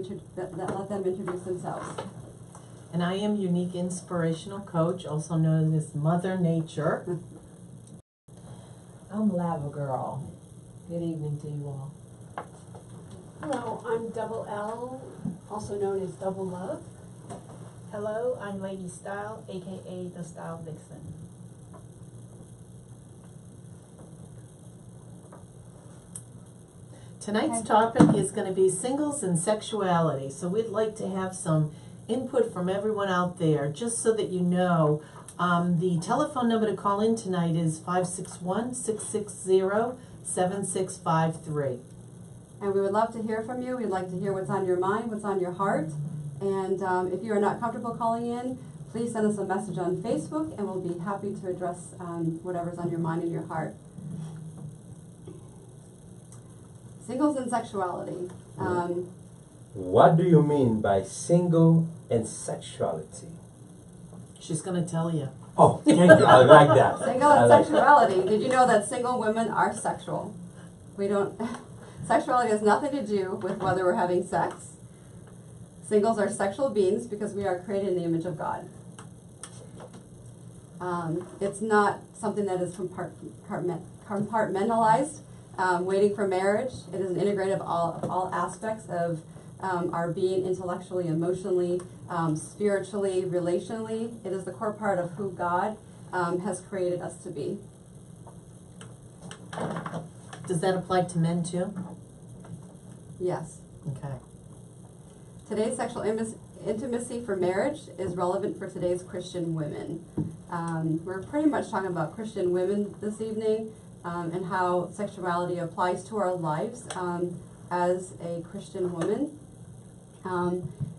let them introduce themselves. And I am Unique Inspirational Coach, also known as Mother Nature. I'm Lava Girl. Good evening to you all. Hello, I'm Double L, also known as Double Love. Hello, I'm Lady Style, aka the Style Vixen. Tonight's topic is going to be singles and sexuality. So we'd like to have some input from everyone out there, just so that you know. The telephone number to call in tonight is 561-660-7653. And we would love to hear from you. We'd like to hear what's on your mind, what's on your heart. And if you are not comfortable calling in, please send us a message on Facebook, and we'll be happy to address whatever's on your mind and your heart. Singles and sexuality. What do you mean by single and sexuality? She's going to tell you. Oh, thank you. I like that. Single and sexuality. Did you know that single women are sexual? We don't. Sexuality has nothing to do with whether we're having sex. Singles are sexual beings because we are created in the image of God. It's not something that is compartmentalized, waiting for marriage. It is an integrative of all aspects of our being, intellectually, emotionally, spiritually, relationally. It is the core part of who God has created us to be. Does that apply to men too? Yes. Okay. Today's sexual intimacy for marriage is relevant for today's Christian women. We're pretty much talking about Christian women this evening and how sexuality applies to our lives as a Christian woman.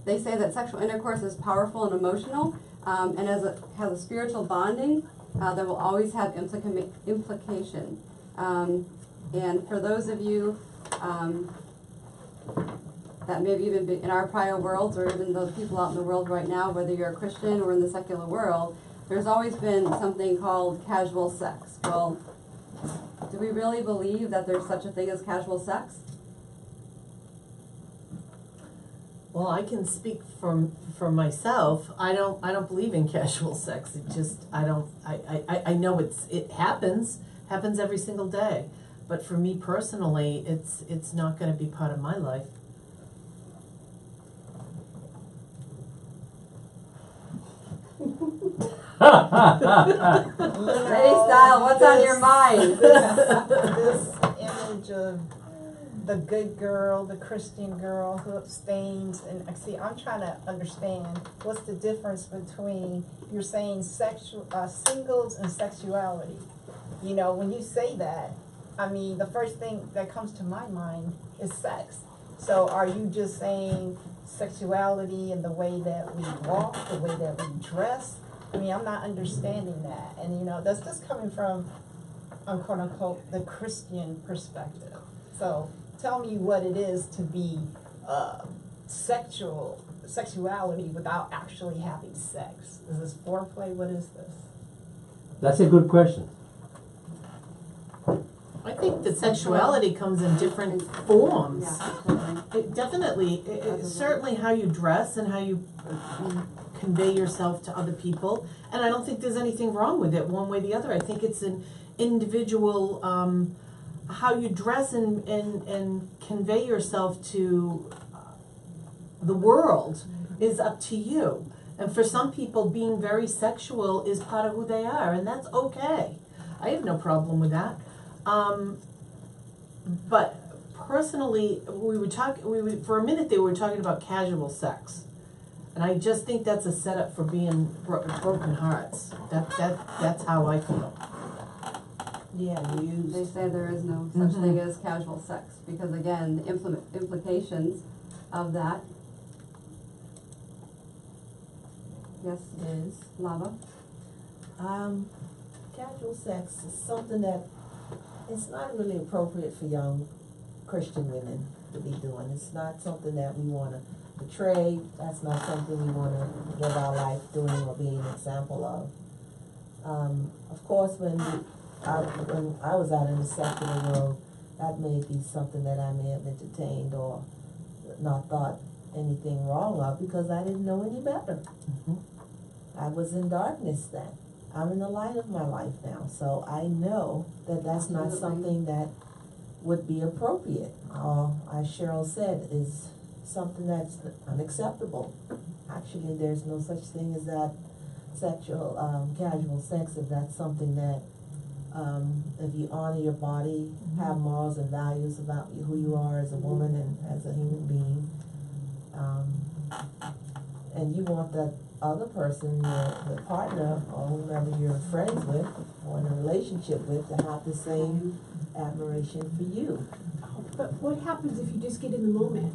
They say that sexual intercourse is powerful and emotional, and has a spiritual bonding that will always have implication. And for those of you that maybe even in our prior worlds, or even those people out in the world right now, whether you're a Christian or in the secular world, there's always been something called casual sex. Well, do we really believe that there's such a thing as casual sex? Well, I can speak for myself. I don't believe in casual sex. It just I know it happens every single day. But for me personally, it's not going to be part of my life. Lady Style, what's on your mind? This image of the good girl, the Christian girl who abstains, and see, I'm trying to understand what's the difference between, you're saying singles and sexuality. You know, when you say that, I mean, the first thing that comes to my mind is sex. So are you just saying sexuality in the way that we walk, the way that we dress? I mean, I'm not understanding that. And, you know, that's just coming from, quote unquote, the Christian perspective. So tell me what it is to be sexuality without actually having sex. Is this foreplay? What is this? That's a good question. I think that sexuality comes in different forms. Yeah, Definitely. Certainly how you dress and how you convey yourself to other people. And I don't think there's anything wrong with it one way or the other. I think it's an individual, how you dress and convey yourself to the world is up to you. And for some people, being very sexual is part of who they are, and that's okay. I have no problem with that. But personally, for a minute there we were talking about casual sex, and I just think that's a setup for being broken hearts. That's how I feel. Yeah, They say there is no such thing as casual sex because, again, the implications of that. Yes, is Lava. casual sex is something that it's not really appropriate for young Christian women to be doing. It's not something that we want to portray. That's not something we want to live our life doing or being an example of. Of course, when I was out in the secular world, that may be something that I may have entertained or not thought anything wrong of, because I didn't know any better. Mhm. I was in darkness then. I'm in the light of my life now, so I know that that's not Absolutely. something that would be appropriate. As Cheryl said, is something that's unacceptable. Actually, there's no such thing as that sexual, casual sex, if that's something that, if you honor your body, have morals and values about who you are as a woman and as a human being, and you want that other person, your partner, or whomever you're friends with or in a relationship with, to have the same admiration for you. But what happens if you just get in the moment?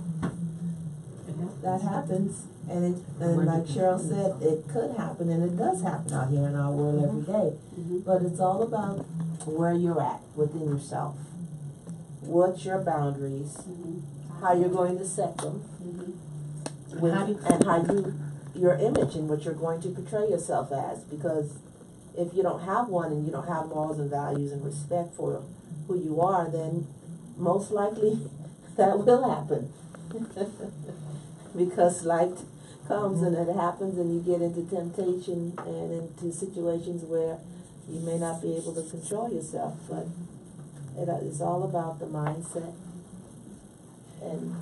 That happens, and like Cheryl said, it could happen, and it does happen out here in our world every day. Mhm. But it's all about where you're at within yourself. What's your boundaries? Mhm. How you're going to set them, Mhm. with, How do you- and how your image and what you're going to portray yourself as. Because if you don't have one and you don't have morals and values and respect for who you are, then most likely that will happen. Because life comes and it happens, and you get into temptation and into situations where you may not be able to control yourself. But it's all about the mindset and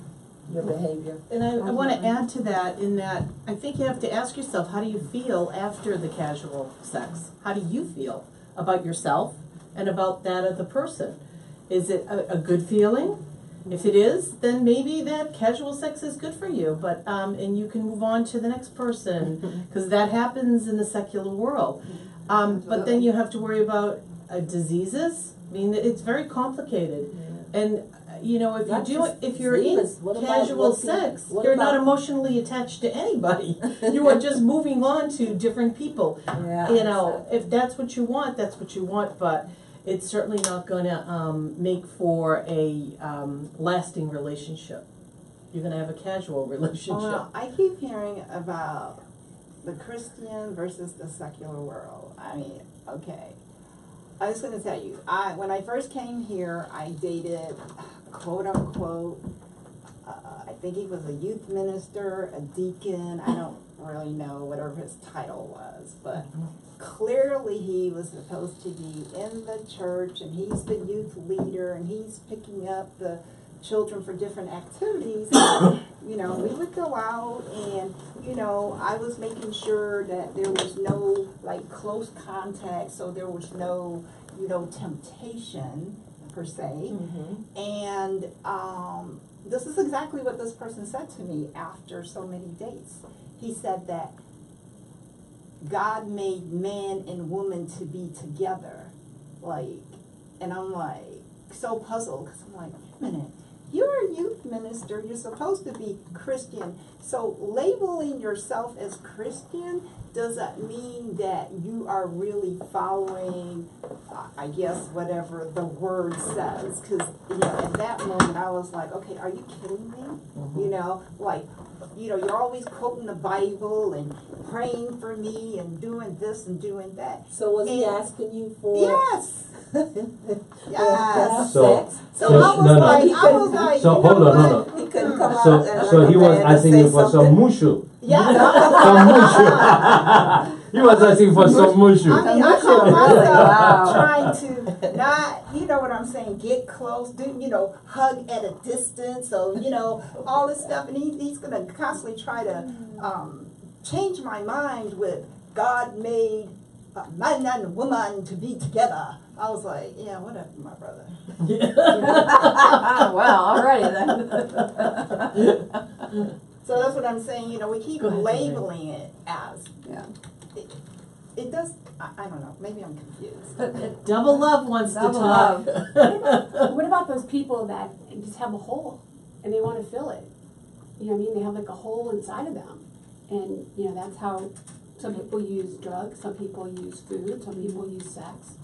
your behavior. And I want to add to that, in that I think you have to ask yourself, how do you feel after the casual sex? How do you feel about yourself and about that of the person? Is it a good feeling? If it is, then maybe that casual sex is good for you, but and you can move on to the next person, because that happens in the secular world. But then you have to worry about diseases. I mean, it's very complicated. And you know, if Not you do just if you're in diseases. What about casual what people- sex, what you're not about- emotionally attached to anybody. You are just moving on to different people. Yeah. You know, if that's what you want, that's what you want. But it's certainly not going to make for a lasting relationship. You're going to have a casual relationship. Well, I keep hearing about the Christian versus the secular world. I mean, okay. I was going to tell you, when I first came here, I dated, quote unquote, I think he was a youth minister, a deacon, I don't really know whatever his title was, but clearly he was supposed to be in the church, and he's the youth leader, and he's picking up the children for different activities. You know, we would go out, and, you know, I was making sure that there was no, like, close contact, so there was no, you know, temptation, per se. Mm-hmm. And this is exactly what this person said to me after so many dates. He said that God made man and woman to be together. Like, and I'm like, so puzzled, because I'm like, wait a minute. You're a youth minister. You're supposed to be Christian. So labeling yourself as Christian, does that mean that you are really following, I guess, whatever the word says? Because, you know, at that moment I was like, okay, are you kidding me? Mm-hmm. You know, like, you know, you're always quoting the Bible and praying for me and doing this and doing that. So was he And- asking you for Yes. Yes. So- So So, I was no, no. like, I was like, So you know hold on, no, what? no. He couldn't come out So, and so like he a was man and asking say you for some something. mushu. Yeah. Some mushu. He was asking for some mushu. I mean, I call Really? myself Wow. trying to not, you know what I'm saying, get close, do, you know, hug at a distance, so, you know, all this stuff. And he's going to constantly try to change my mind with God made man and woman to be together. I was like, yeah, whatever, my brother. Well, alrighty then. So that's what I'm saying, you know, we keep Go ahead, labeling it as, Yeah. it does, I don't know, maybe I'm confused. But it, Double love wants Double to talk. What about those people that just have a hole and they want to fill it? You know what I mean? They have like a hole inside of them. And, you know, that's how some people use drugs, some people use food, some people use sex.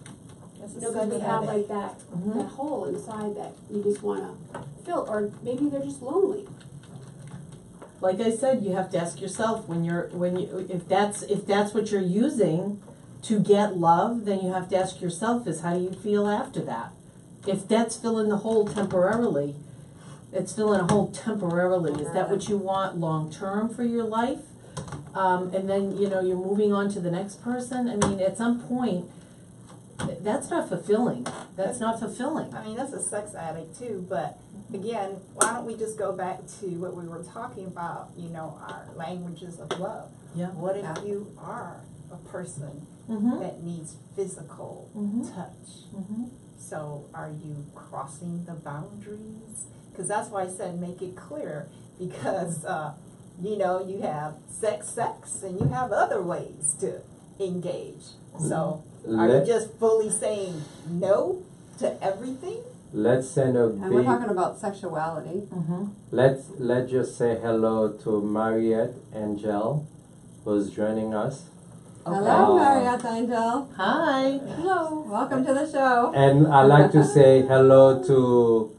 That's a You know, because they sex have addict. like that hole inside that you just want to fill. Or maybe they're just lonely. Like I said, you have to ask yourself if that's what you're using to get love, then you have to ask yourself is how do you feel after that? If that's filling the hole temporarily, It's filling a hole temporarily. Is that what you want long-term for your life? And then, you know, you're moving on to the next person. I mean, at some point, that's not fulfilling. That's not fulfilling. I mean, that's a sex addict too, but again, why don't we just go back to what we were talking about, you know, our languages of love. Yeah. What if Yeah. you are a person Mm-hmm. that needs physical Mhm. touch? Mm-hmm. So are you crossing the boundaries? Because that's why I said make it clear, because, you know, you have sex, and you have other ways to engage. So are you Let, just fully saying no to everything? let's send a And we're big, talking about sexuality. Mm-hmm. let's just say hello to Mariette Angel, who's joining us. Hello, Uh, Mariette Angel. Hi. Hello. Welcome to the show. And I'd like to say hello to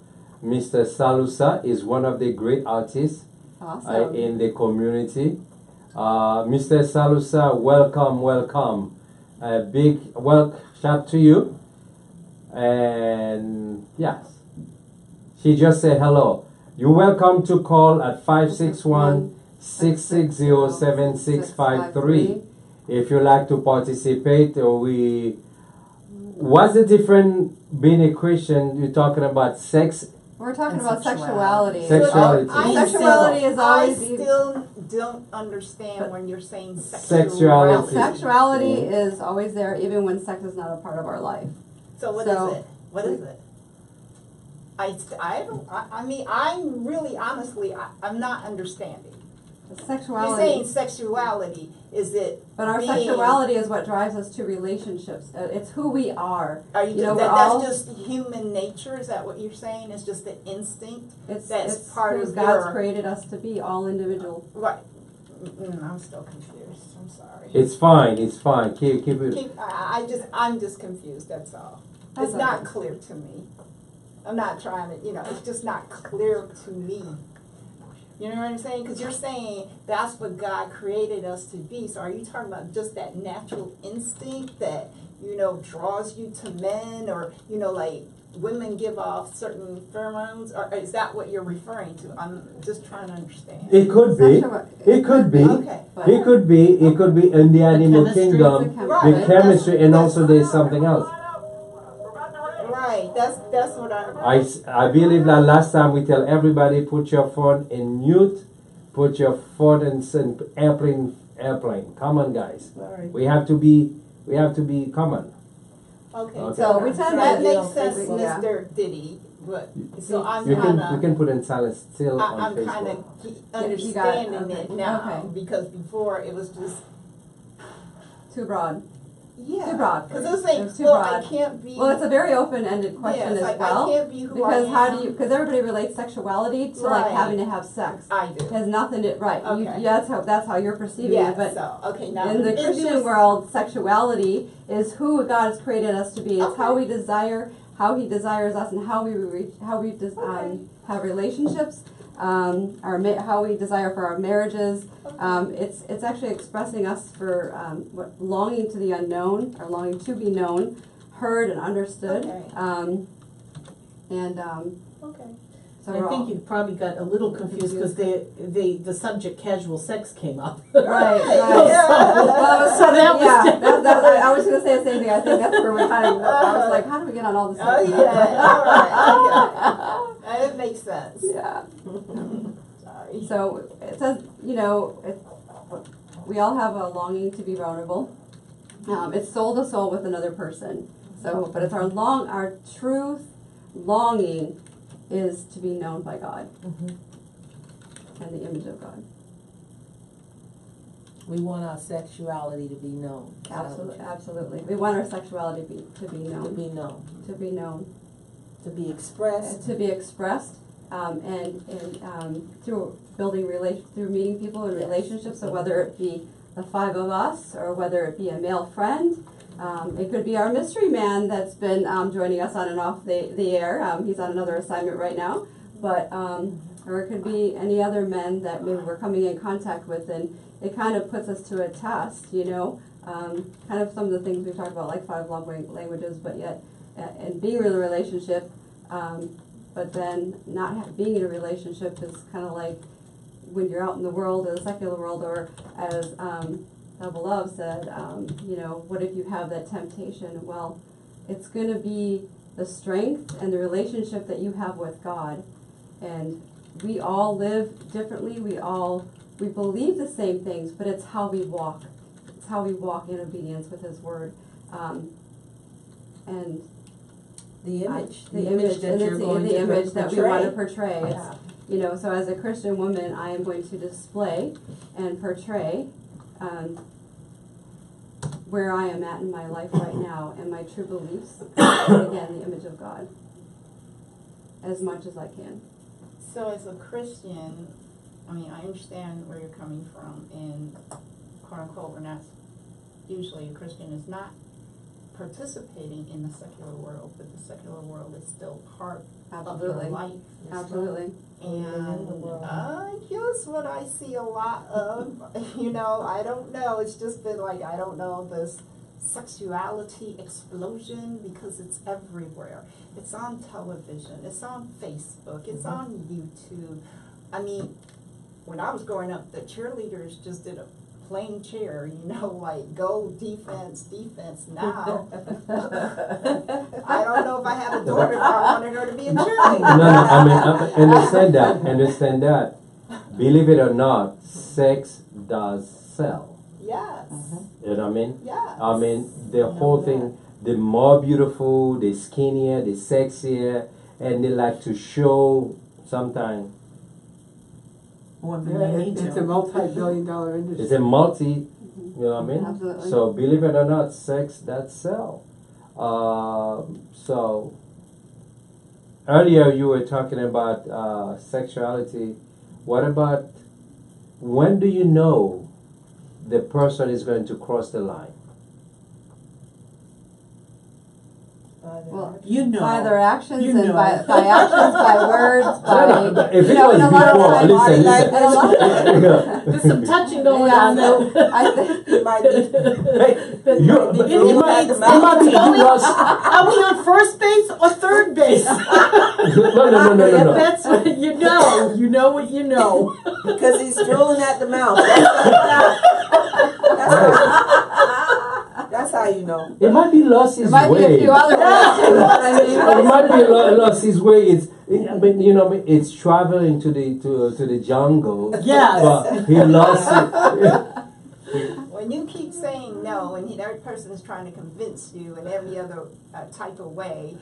Mr. Salusa, is one of the great artists Awesome. in the community. Mr. Salusa, welcome. A big shout to you. And yes, she just said hello. You're welcome to call at 561-660-7653 if you like to participate. What's the difference being a Christian? You're talking about sex. We're talking And about sexuality. sexuality. Sexuality. Sexuality is always I still don't understand when you're saying Sexuality. sexuality. sexuality is always there, even when sex is not a part of our life. So what is So- it? What is it? I mean, I'm really, honestly, I'm not understanding. You're Sexuality. saying sexuality, is it But our being- sexuality is what drives us to relationships. It's who we are. Are you, You know, that, we're all- that's just human nature? Is that what you're saying? It's just the instinct? It's That's it's part who of God's your- created us to be, all individuals. Right. I'm still confused. I'm sorry. It's fine. Keep it. I'm just confused, that's all. That's It's not okay. clear to me. I'm not trying to, it's just not clear to me. You know what I'm saying? Because you're saying that's what God created us to be. So are you talking about just that natural instinct that, draws you to men, or, like women give off certain pheromones? Or is that what you're referring to? I'm just trying to understand. It could be. It could be. Okay. But It could be. It could be in the animal chemistry. kingdom. It's a Right. The chemistry, and also there's something else. Right. That's what I'm. I believe that last time we tell everybody put your phone in mute, put your phone in airplane. Come on, guys. Sorry. We have to be common. Okay. Okay. So we tend that to- makes sense, Yeah. Mr. Diddy. But so I'm You kind can of. put in silence still on I'm kind Facebook. of you got it. understanding Okay. it now, Okay. because before it was just Too broad. yeah. Too broad. Because it was like, It was too well, broad. I can't be. Well, it's a very open-ended question it's as like, well. I can't be who Because I how am. do you? Because everybody relates sexuality to like Right. having to have sex. I do. It has nothing to right. You, Okay. yeah, that's how you're perceiving Yeah. it. But So okay, now in the it's Christian just- world, sexuality is who God has created us to be. It's how we desire, how He desires us, and how we have relationships. How we desire for our marriages. It's actually expressing us for longing to the unknown, or longing to be known, heard, and understood. Okay. Okay. So I we're think all- you probably got a little confused because the subject casual sex came up. Right, right. Yeah. Well, So that was- I was going to say the same thing. I think that's where we're kind of. I was like, how do we get on all this? Oh yeah. All right. Okay. It makes sense. Yeah. Sorry. So it says, we all have a longing to be vulnerable. It's soul to soul with another person. So, but it's our truth longing is to be known by God Mhm. and the image of God. We want our sexuality to be known. Absolutely. We want our sexuality to be To known. be known. To be known. To be expressed. To be expressed, and through building through meeting people in Yes. relationships. So whether it be the five of us, or whether it be a male friend, it could be our mystery man that's been joining us on and off the air. He's on another assignment right now, but or it could be any other men that maybe we're coming in contact with, and it kind of puts us to a test, kind of some of the things we've talked about, like 5 love languages, but yet, and being in a relationship, but then not being in a relationship is kind of like when you're out in the world, or the secular world, or as Double Love said, you know, what if you have that temptation? Well, it's going to be the strength and the relationship that you have with God. And we all live differently. We believe the same things, but it's how we walk. It's how we walk in obedience with His Word. And The image. the image that you're going the to image that we want to portray. portray. It's, you know, so as a Christian woman, I am going to display and portray where I am at in my life right now and my true beliefs. And again, the image of God, as much as I can. So as a Christian, I mean, I understand where you're coming from, and quote unquote, we're not, usually a Christian is not participating in the secular world, but the secular world is still part of your Absolutely. life. Absolutely. And I guess what I see a lot of, you know, I don't know, it's just been like, I don't know, this sexuality explosion, because it's everywhere. It's on television, it's on Facebook, it's on YouTube. I mean, when I was growing up, the cheerleaders just did a plain cheer, you know, like go defense, defense. Now, I don't know if I had a daughter if I wanted her to be a cheerleader. No, I mean, understand that. Believe it or not, sex does sell. Yes. You know what I mean? Yes. I mean, the whole thing, the more beautiful, the skinnier, the sexier, and they like to show sometimes. It's a multi-billion-dollar industry. It's a multi, you know what I mean? Absolutely. So believe it or not, sex does sell. So earlier you were talking about sexuality. What about, when do you know the person is going to cross the line? Well, You know. by their actions You and know. by actions, by words, by If it you know, was and a lot of before, times- listen. and a lot- There's some touching going Yeah, on so there. I think You might be, Hey, you might be Are we lost. on first base or third base? No. If that's what you know what you know. because he's drooling at the mouth. That's how you know. It might be lost his there might be a way. few other words too, but I mean, It might be lost his way. You know, it's traveling to the jungle. Yes. But he lost it. When you keep saying no, and every person is trying to convince you in every other type of way,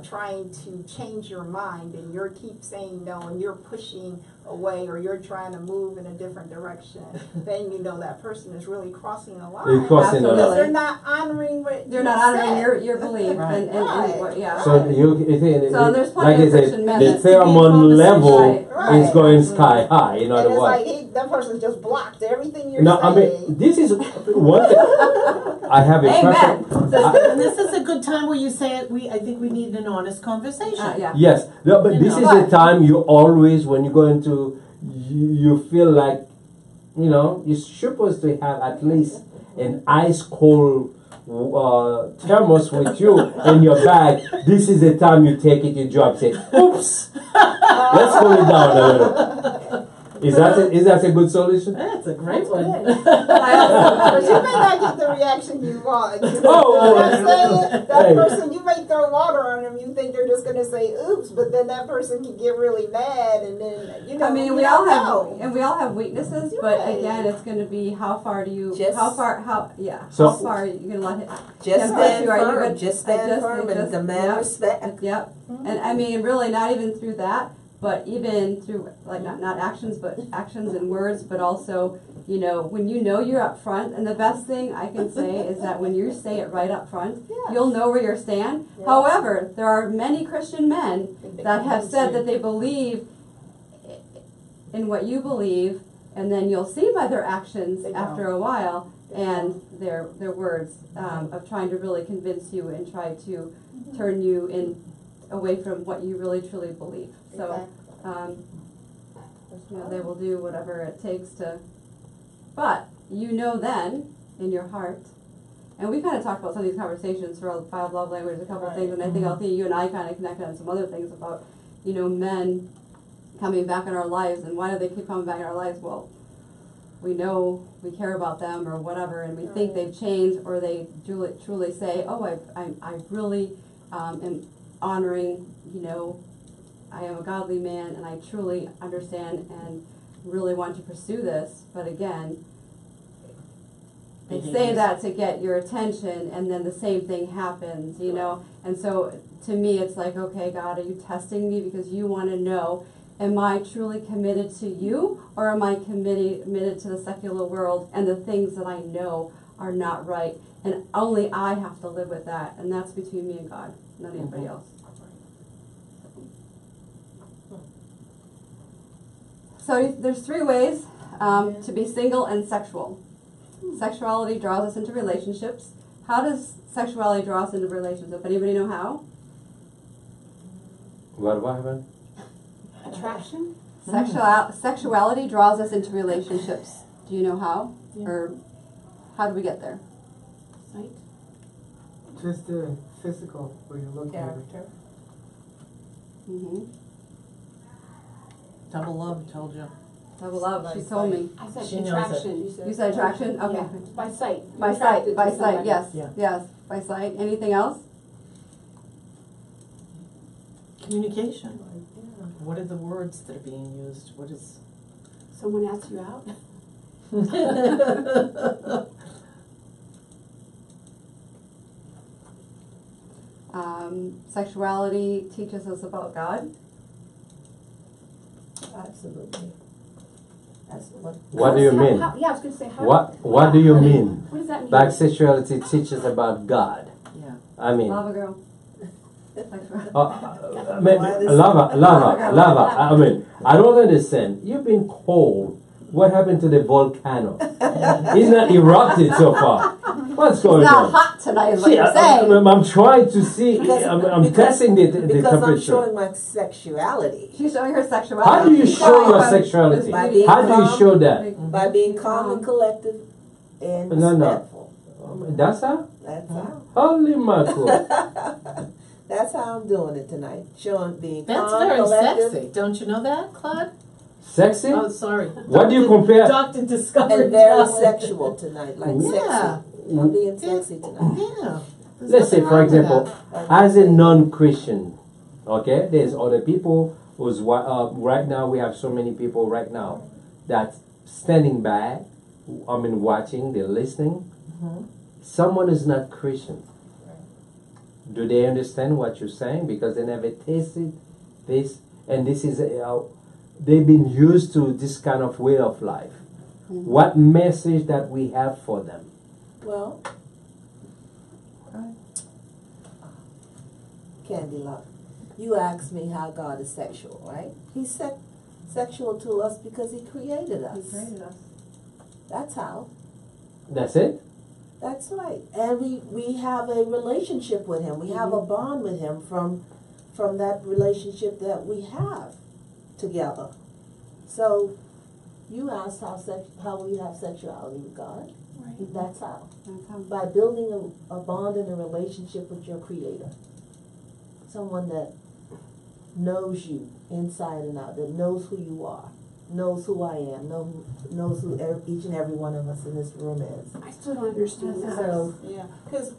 trying to change your mind, and you keep saying no, and you're pushing away, or you're trying to move in a different direction, then you know that person is really crossing the line. They're crossing the Absolutely. Because line. they're not honoring what they're you not honoring said. your belief Right. and what, yeah. So you think, So there's plenty like I of said, Christian men the that speak on pheromone the level same Right. is going sky high. In And other it's words. like that person just blocked everything you're No, I saying. mean, this is one thing. I have a Amen. perfect. And this is a good time where you say it. I think we need an honest conversation. Yeah. Yes, no, but You this know. is the time you always, when you go into, you feel like, you know, you're supposed to have at least an ice cold thermos with you in your bag. This is the time you take it, you drop, say, oops, let's cool it down a little. Is that a good solution? That's a great one. But you may not get the reaction you want. You know Oh, what I'm saying? That hey. person, you may throw water on them. You think they're just going to say "oops," but then that person can get really mad, and then you know. I mean, you we all don't have know. and we all have weaknesses, You're but right. again, it's going to be how far do you Just- how far are you going to let it Just Yeah, stand you are. You firm. would- Just stand just- firm just- and demand yep. respect. Yep. Mm-hmm. And I mean, really, not even through that, but even through like not actions, but actions and words, but also, you know, when you know you're up front. And the best thing I can say is that when you say it right up front, Yes. you'll know where you stand. Yeah. However, there are many Christian men They that have convince said you. that they believe in what you believe, and then you'll see by their actions They after don't. a while They and their words of trying to really convince you and try to turn you in away from what you really truly believe. So you know, they will do whatever it takes to, but you know then in your heart, and we kind of talked about some of these conversations throughout the 5 love languages, a couple of things, and I think Althea, you and I kind of connected on some other things about, men coming back in our lives. And why do they keep coming back in our lives? Well, we know we care about them or whatever, and we think they've changed, or they truly say, oh, I really am honoring, I am a godly man, and I truly understand and really want to pursue this. But again, they say that to get your attention, and then the same thing happens, And so to me, it's like, okay, God, are you testing me because you want to know, am I truly committed to you, or am I committed to the secular world and the things that I know are not right? And only I have to live with that, and that's between me and God, not anybody else. So there's 3 ways to be single and sexual. Sexuality draws us into relationships. How does sexuality draw us into relationships? Anybody know how? What happened? Attraction? Sexuality draws us into relationships. Do you know how? Or how do we get there? Sight? Just the physical, where you look at it. Character. Mm-hmm. Double love, told you. Double love, she told me. I said She knows attraction. You said attraction? Okay. Yeah, by sight. By You're sight, attracted by to sight, somebody. yes, Yeah. yes, by sight. Anything else? Communication. What are the words that are being used? What is... Someone asks you out? Sexuality teaches us about God. Absolutely. That's What do you mean? Yeah, I was going to say, how What do you mean? What does that mean? Bisexuality teaches about God. Yeah. I mean, Lava girl. lava. I mean, I don't understand. You've been cold. What happened to the volcano? It's not erupted so far. What's going It's not on? hot tonight is what See, you're saying. I'm trying to see. I'm testing the because I'm temperature. showing my sexuality She's showing her sexuality. How do you show your sexuality? By being How do you calm. show that? by being calm and collected and No. respectful. That's how? That's how. Holy mackerel. That's how I'm doing it tonight. Showing being That's calm, very collected, sexy. Don't you know that, Claude? Sexy? Oh, sorry. What do you compare? Doctor discovered and very talent. sexual tonight. Like Yeah. sexy. I'm being sexy tonight. Yeah. There's Let's say, nothing for wrong with example, that. as a non-Christian, okay, there's other people who's right now. We have so many people right now that standing back. Watching, they're listening. Mhm. Someone is not Christian. Do they understand what you're saying? Because they never tasted this, and this is they've been used to this kind of way of life. Mhm. What message that we have for them? Well, Candy Love, you asked me how God is sexual, right? He's sexual to us because He created us. He created us. That's how. That's it. That's right. And we have a relationship with Him. We have a bond with Him from that relationship that we have together. So you asked how we have sexuality with God. Right. That's how. That's how. By building a bond and a relationship with your Creator. Someone that knows you inside and out, that knows who you are, knows who I am, knows who each and every one of us in this room is. I still don't understand that. So, Yeah, because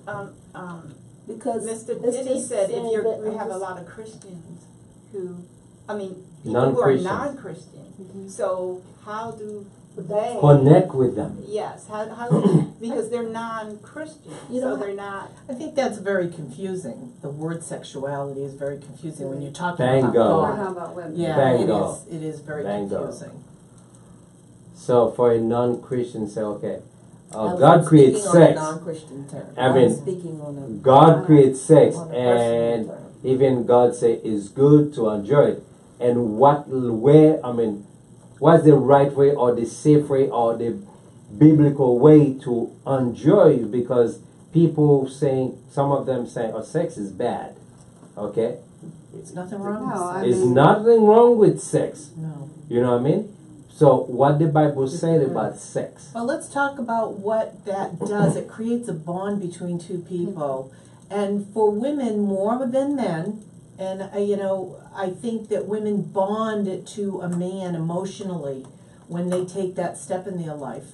because Mr. it's Diddy just said saying if that we I'm have a just- lot of Christians people who are Non-Christians. non-Christian. So how do they Connect with them. Yes, how because they're non-Christian, You so know, they're not. I think that's very confusing. The word sexuality is very confusing when you're talking Bingo. about We're God. talking about women. Yeah, Bingo. it is very Bingo. confusing. So for a non-Christian, say, okay, I was God creates speaking on a sex. non-Christian term. I was mean, speaking on a God creates sex, on a personal and term. even God say it's good to enjoy it. And what's the right way or the safe way or the biblical way to enjoy it? Because people saying, some of them say, oh, sex is bad. Okay? There's nothing wrong No, I with There's mean- nothing wrong with sex. sex. No. You know what I mean? So what the Bible says about sex? Well, let's talk about what that does. It creates a bond between two people. And for women more than men, And, you know, I think that women bond to a man emotionally when they take that step in their life.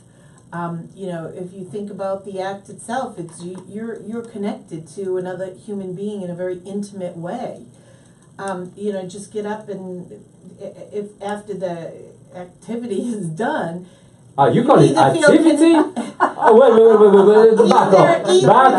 You know, if you think about the act itself, it's you're connected to another human being in a very intimate way. You know, just get up and if after the activity is done. You call it either feel activity? Oh, wait, back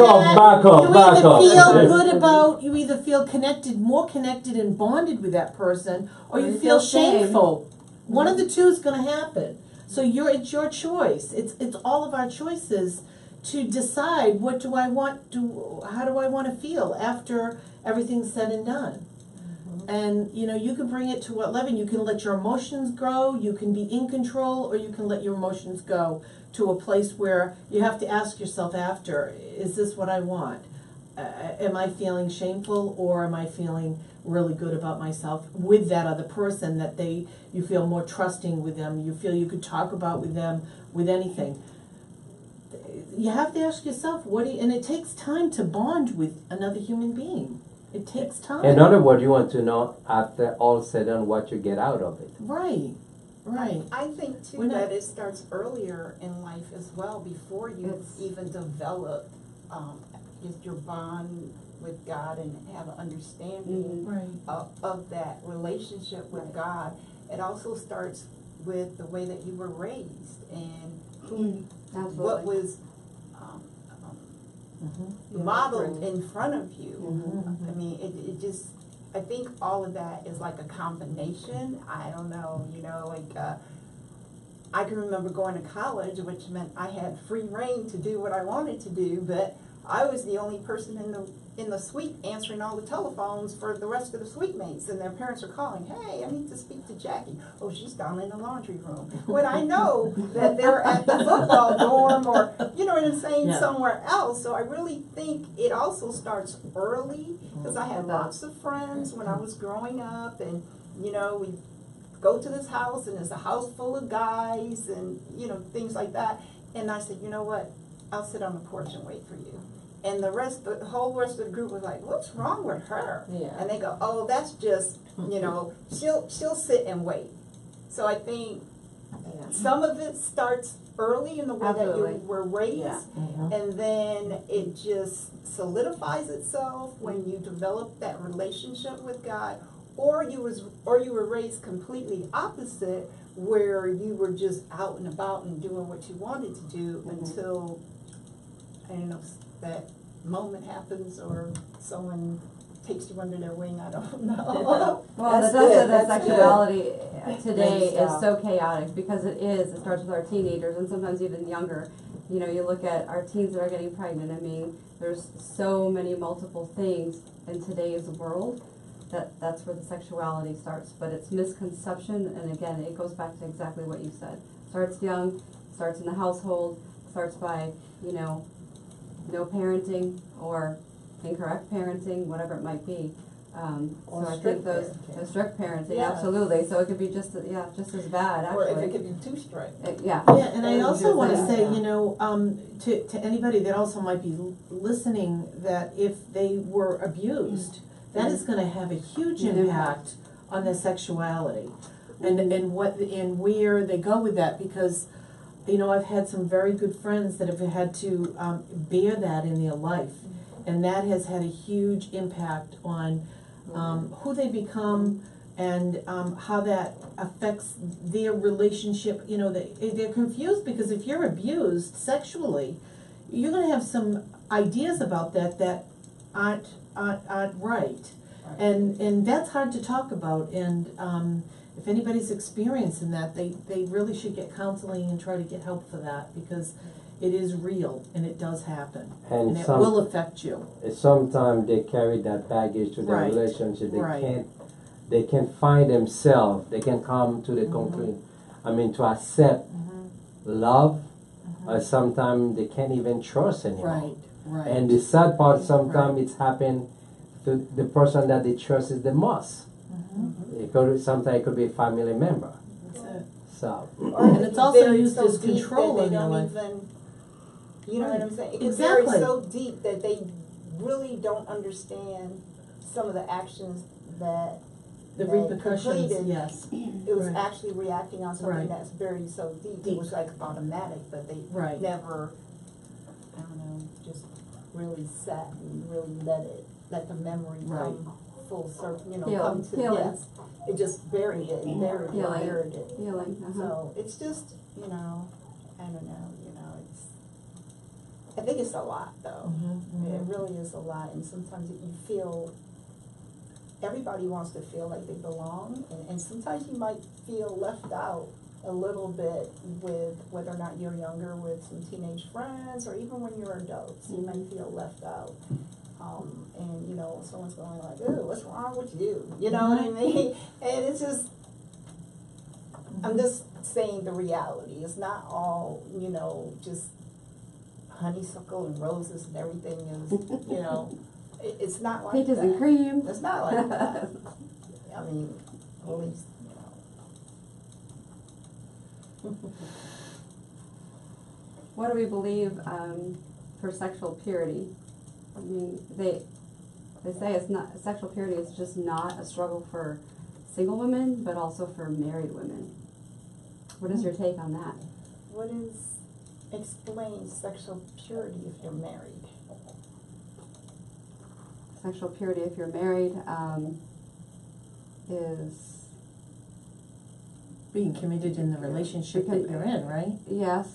up. You either feel connected, more connected and bonded with that person, or you feel shame. shameful. One of the two is going to happen. So it's your choice. It's all of our choices to decide what do I want to, how do I want to feel after everything's said and done. And, you know, you can bring it to what level. You can let your emotions grow, you can be in control, or you can let your emotions go to a place where you have to ask yourself after, is this what I want? Am I feeling shameful, or am I feeling really good about myself with that other person, that you feel more trusting with them, you feel you could talk about with them with anything. You have to ask yourself, and it takes time to bond with another human being. It takes time. In other words, you want to know after all said and what you get out of it. Right. I think too that it starts earlier in life as well, before you even develop your bond with God and have an understanding of that relationship with God. It also starts with the way that you were raised and what was modeled in front of you. I mean, it just, I think all of that is like a combination. I don't know, you know, like I can remember going to college, which meant I had free reign to do what I wanted to do, but I was the only person in the suite answering all the telephones for the rest of the suite mates, and their parents are calling, hey, I need to speak to Jackie. Oh, she's down in the laundry room. When I know that they're at the football dorm or, you know what I'm saying, somewhere else. So I really think it also starts early, because I had lots of friends when I was growing up, and, you know, we go to this house, and there's a house full of guys, and, you know, things like that. And I said, you know what, I'll sit on the porch and wait for you. And the whole rest of the group was like, what's wrong with her? Yeah. And they go, oh, that's just, you know, she'll sit and wait. So I think some of it starts early in the way that you were raised, and then it just solidifies itself when you develop that relationship with God, or you were raised completely opposite, where you were just out and about and doing what you wanted to do until, I don't know, that moment happens or someone takes you under their wing. I don't know. Well, the depth of the sexuality today is so chaotic, because it starts with our teenagers and sometimes even younger. You know, you look at our teens that are getting pregnant. I mean, there's so many multiple things in today's world that's where the sexuality starts. But it's misconception, and again, it goes back to exactly what you said. Starts young, starts in the household, starts by, you know, no parenting or incorrect parenting, whatever it might be. So I think those strict parenting, absolutely. So it could be just as bad, actually. Or if it could be too strict. Yeah, and I also want to say, you know, to anybody that also might be listening, that if they were abused, that is going to have a huge impact on their sexuality, and where they go with that, because, you know, I've had some very good friends that have had to bear that in their life, and that has had a huge impact on who they become and how that affects their relationship. You know, they're confused, because if you're abused sexually, you're going to have some ideas about that aren't right, and that's hard to talk about. And if anybody's experiencing that, they really should get counseling and try to get help for that, because it is real and it does happen, and it will affect you. Sometimes they carry that baggage to their relationship. They can't find themselves. They can come to the conclusion. I mean, to accept love. Sometimes they can't even trust anymore. Right. And the sad part, sometimes it's happened to the person that they trust is the most. Sometimes it could be a family member. So, and it's also used as control in your life. You know what I'm saying? It can be so deep that they really don't understand some of the actions that The that repercussions, completed, yes, it was Right. actually reacting on something Right. that's very so deep. It Deep. was like automatic, but they Right. never, I don't know, just really sat and really let the memory Right. come full circle, you know, Healing. come to, Healing. yes. It just buried it and buried it and Healing. buried it. Healing, So it's just, I don't know, I think it's a lot though. Mhm, It mhm. really is a lot, and sometimes you feel, everybody wants to feel like they belong, and sometimes you might feel left out a little bit with whether or not you're younger with some teenage friends, or even when you're adults, you might feel left out. And someone's going like, "Ooh, what's wrong with you?" You know what I mean? And it's just, I'm just saying the reality. It's not all, just honeysuckle and roses and everything is, it's not like Peaches that. and cream. It's not like that. I mean, at least, What do we believe for sexual purity? I mean, they say it's not, sexual purity is just not a struggle for single women, but also for married women. What is your take on that? What is, explain sexual purity if you're married? Sexual purity, if you're married, is Being committed in the relationship that you're in, right? yes.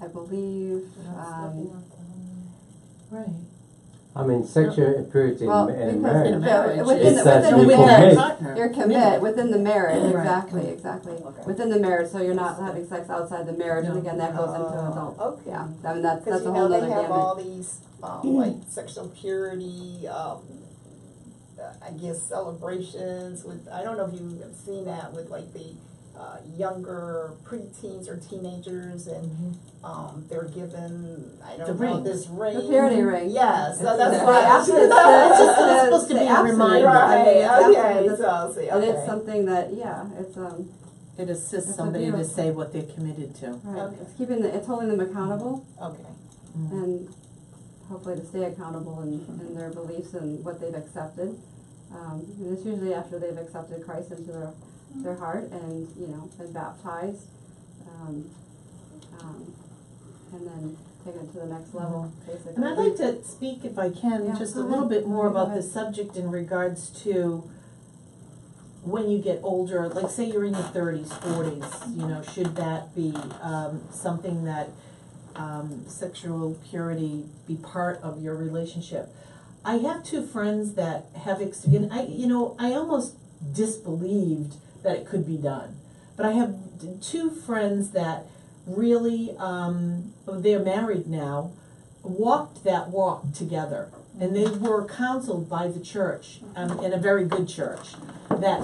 I believe. Right. I mean, sexual purity Well, in because marriage. In a marriage, within it's the, that within you the with marriage, that partner. you're commit within the marriage. Right. Exactly. Okay. Within the marriage, so you're not having sex outside the marriage, and No. again, that goes into adult. Okay. Yeah, I mean that's Because a whole they other have all gamut. these like sexual purity, I guess celebrations with. I don't know if you have seen that with like the younger preteens or teenagers, and they're given The ring. this ring, The purity ring. Yes, so It's that's the- why it's I'm the- supposed to be a abstinence, reminder. right, it's Right. Okay. abstinence. So see. And Okay. it's something that it's It assists That's somebody to beautiful. say what they're committed to. right. Okay. It's keeping it's holding them accountable Okay. and hopefully to stay accountable in their beliefs and what they've accepted. And it's usually after they've accepted Christ into their heart and been baptized, and then taken it to the next level, basically. And I'd like to speak, if I can, Yeah, just a go little ahead. bit more Go about ahead. this subject in regards to when you get older, like say you're in your 30s, 40s, should that be something that sexual purity be part of your relationship? I have two friends that have, and I almost disbelieved that it could be done. But I have two friends that really, they're married now, walked that walk together. And they were counseled by the church, in a very good church, that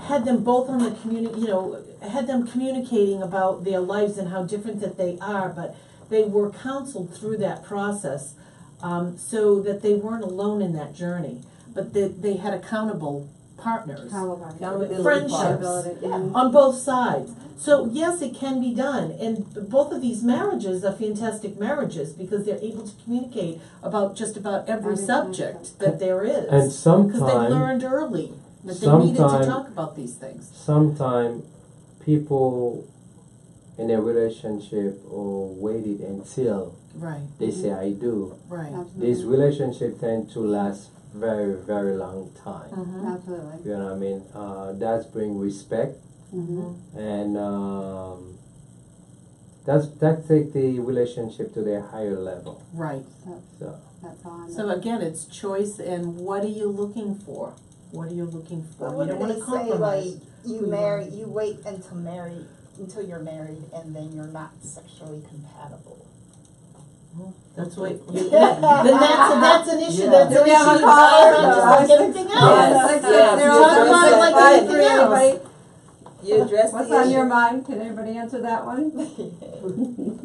had them both on the had them communicating about their lives and how different that they are, but they were counseled through that process, so that they weren't alone in that journey, but they had accountable partners, Accountability. friendships Accountability. on both sides. So yes, it can be done, and both of these marriages are fantastic marriages because they're able to communicate about just about every Everything. subject that there is. And Because they sometimes, learned early that they needed to sometime- talk about these things. sometimes people in a relationship or waited until Right, they say I do. right. Absolutely. This relationship tend to last very, very long time. Mm-hmm. Absolutely. You know what I mean? That's bring respect Mm-hmm. and that take the relationship to their higher level. Right. So That's all. So again, it's choice, and what are you looking for? What are you looking for? But what You do don't want they to say? Like compromise. you wait until you're married, and then you're not sexually compatible. That's what you, then that's an issue. Yeah. That's Do an we have a issue. caller? Just like anything else. Six, Yeah, zero, talk seven, about it six, like five, anything three. else. Anybody? You address What's the on issue. your mind? Can anybody answer that one?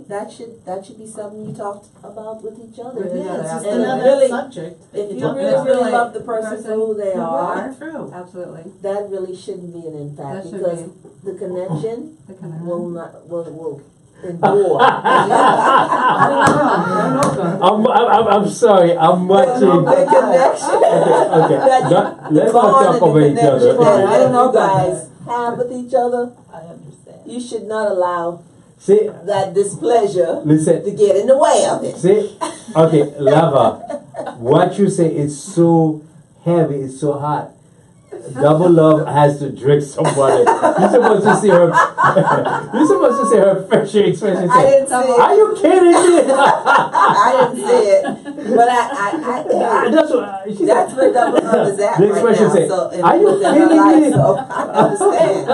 That should be something you talk about with each other. With each Yeah, other, it's just And another really, subject. that if you talk really, about. really Right. love the person for who they are, Right through. Absolutely. that really shouldn't be an impact That should because be the connection the connection. will endure. I'm sorry. I'm watching. The connection. Okay. Let's not talk over each that other. you guys have with each other. I understand. You should not allow See, that displeasure listen. to get in the way of it. See, okay, Lava, what you say is so heavy, it's so hot. Double Love has to drink somebody. You're supposed to see her. You're supposed to see her facial expression. I didn't see it. Are you kidding me? I didn't see it, but That's what she said. that's where Double Love is at The right expression now. say, So if "Are you it's in her kidding life, me?" So I understand.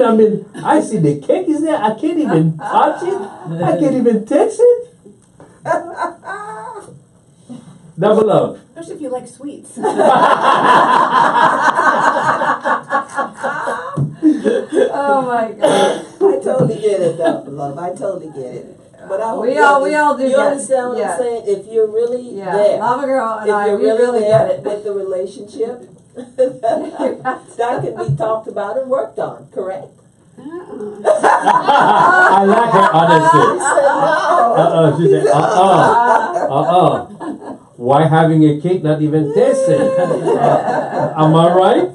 I mean, I see the cake is there. I can't even touch it. I can't even taste it. Double Love. Especially if you like sweets. Oh my God. I totally get it, Double Love. I totally get it. But I hope We all do you get it. understand what Yeah. I'm saying? If you're really Yeah, there, Lava Girl and if I, you're we really really there get it. with the relationship, that can be talked about and worked on, correct? I like her honesty. She said, Why having a cake not even tasted? Am I right?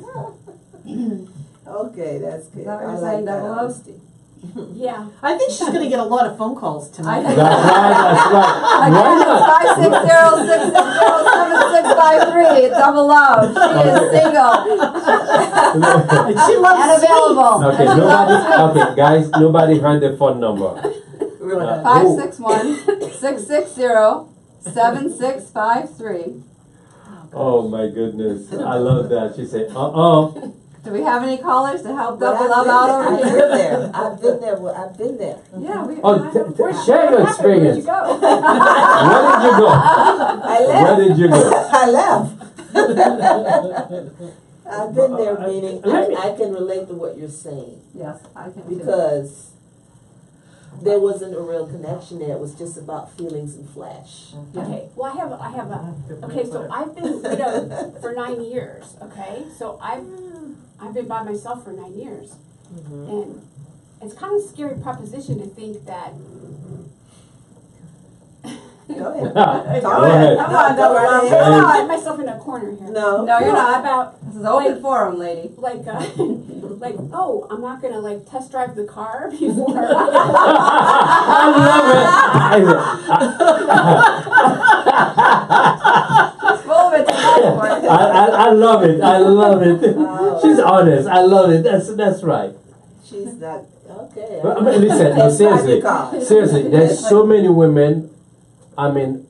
Okay, that's good. Is that what you're I saying, like that Double Love? honesty. Yeah. I think she's going to get a lot of phone calls I tonight. think That's right. Why not? 560-660-7653. Double Love. She is single She loves and available. Okay, nobody. Okay, guys, nobody heard the phone number. Really? 561-660-7653. Oh my goodness, I love that. She said, Do we have any callers to help But Double Love out over I've here? been there. I've been there. I've been there. Yeah, we. Share your Where'd experience. you go? Where did you go? I left. Where did you go? I left. I've been there, meaning I can relate to what you're saying Yes, I can. too. because there wasn't a real connection there. It was just about feelings and flesh. Okay. Well, I have a. Okay, so I've been widowed for 9 years. Okay, so I've been by myself for 9 years, and it's kind of a scary proposition to think that. Go ahead. Go ahead. Come on, Double Love. I'm Come gonna on. get myself in a corner here. No. No, you're not. About This is open forum, lady. like oh, I'm not gonna like test drive the car before. I love It's full of it tonight for it. it. I love it. I love it. She's honest. I love it. That's right. She's not okay. But, I mean, listen, no, seriously, there's so many women, I mean,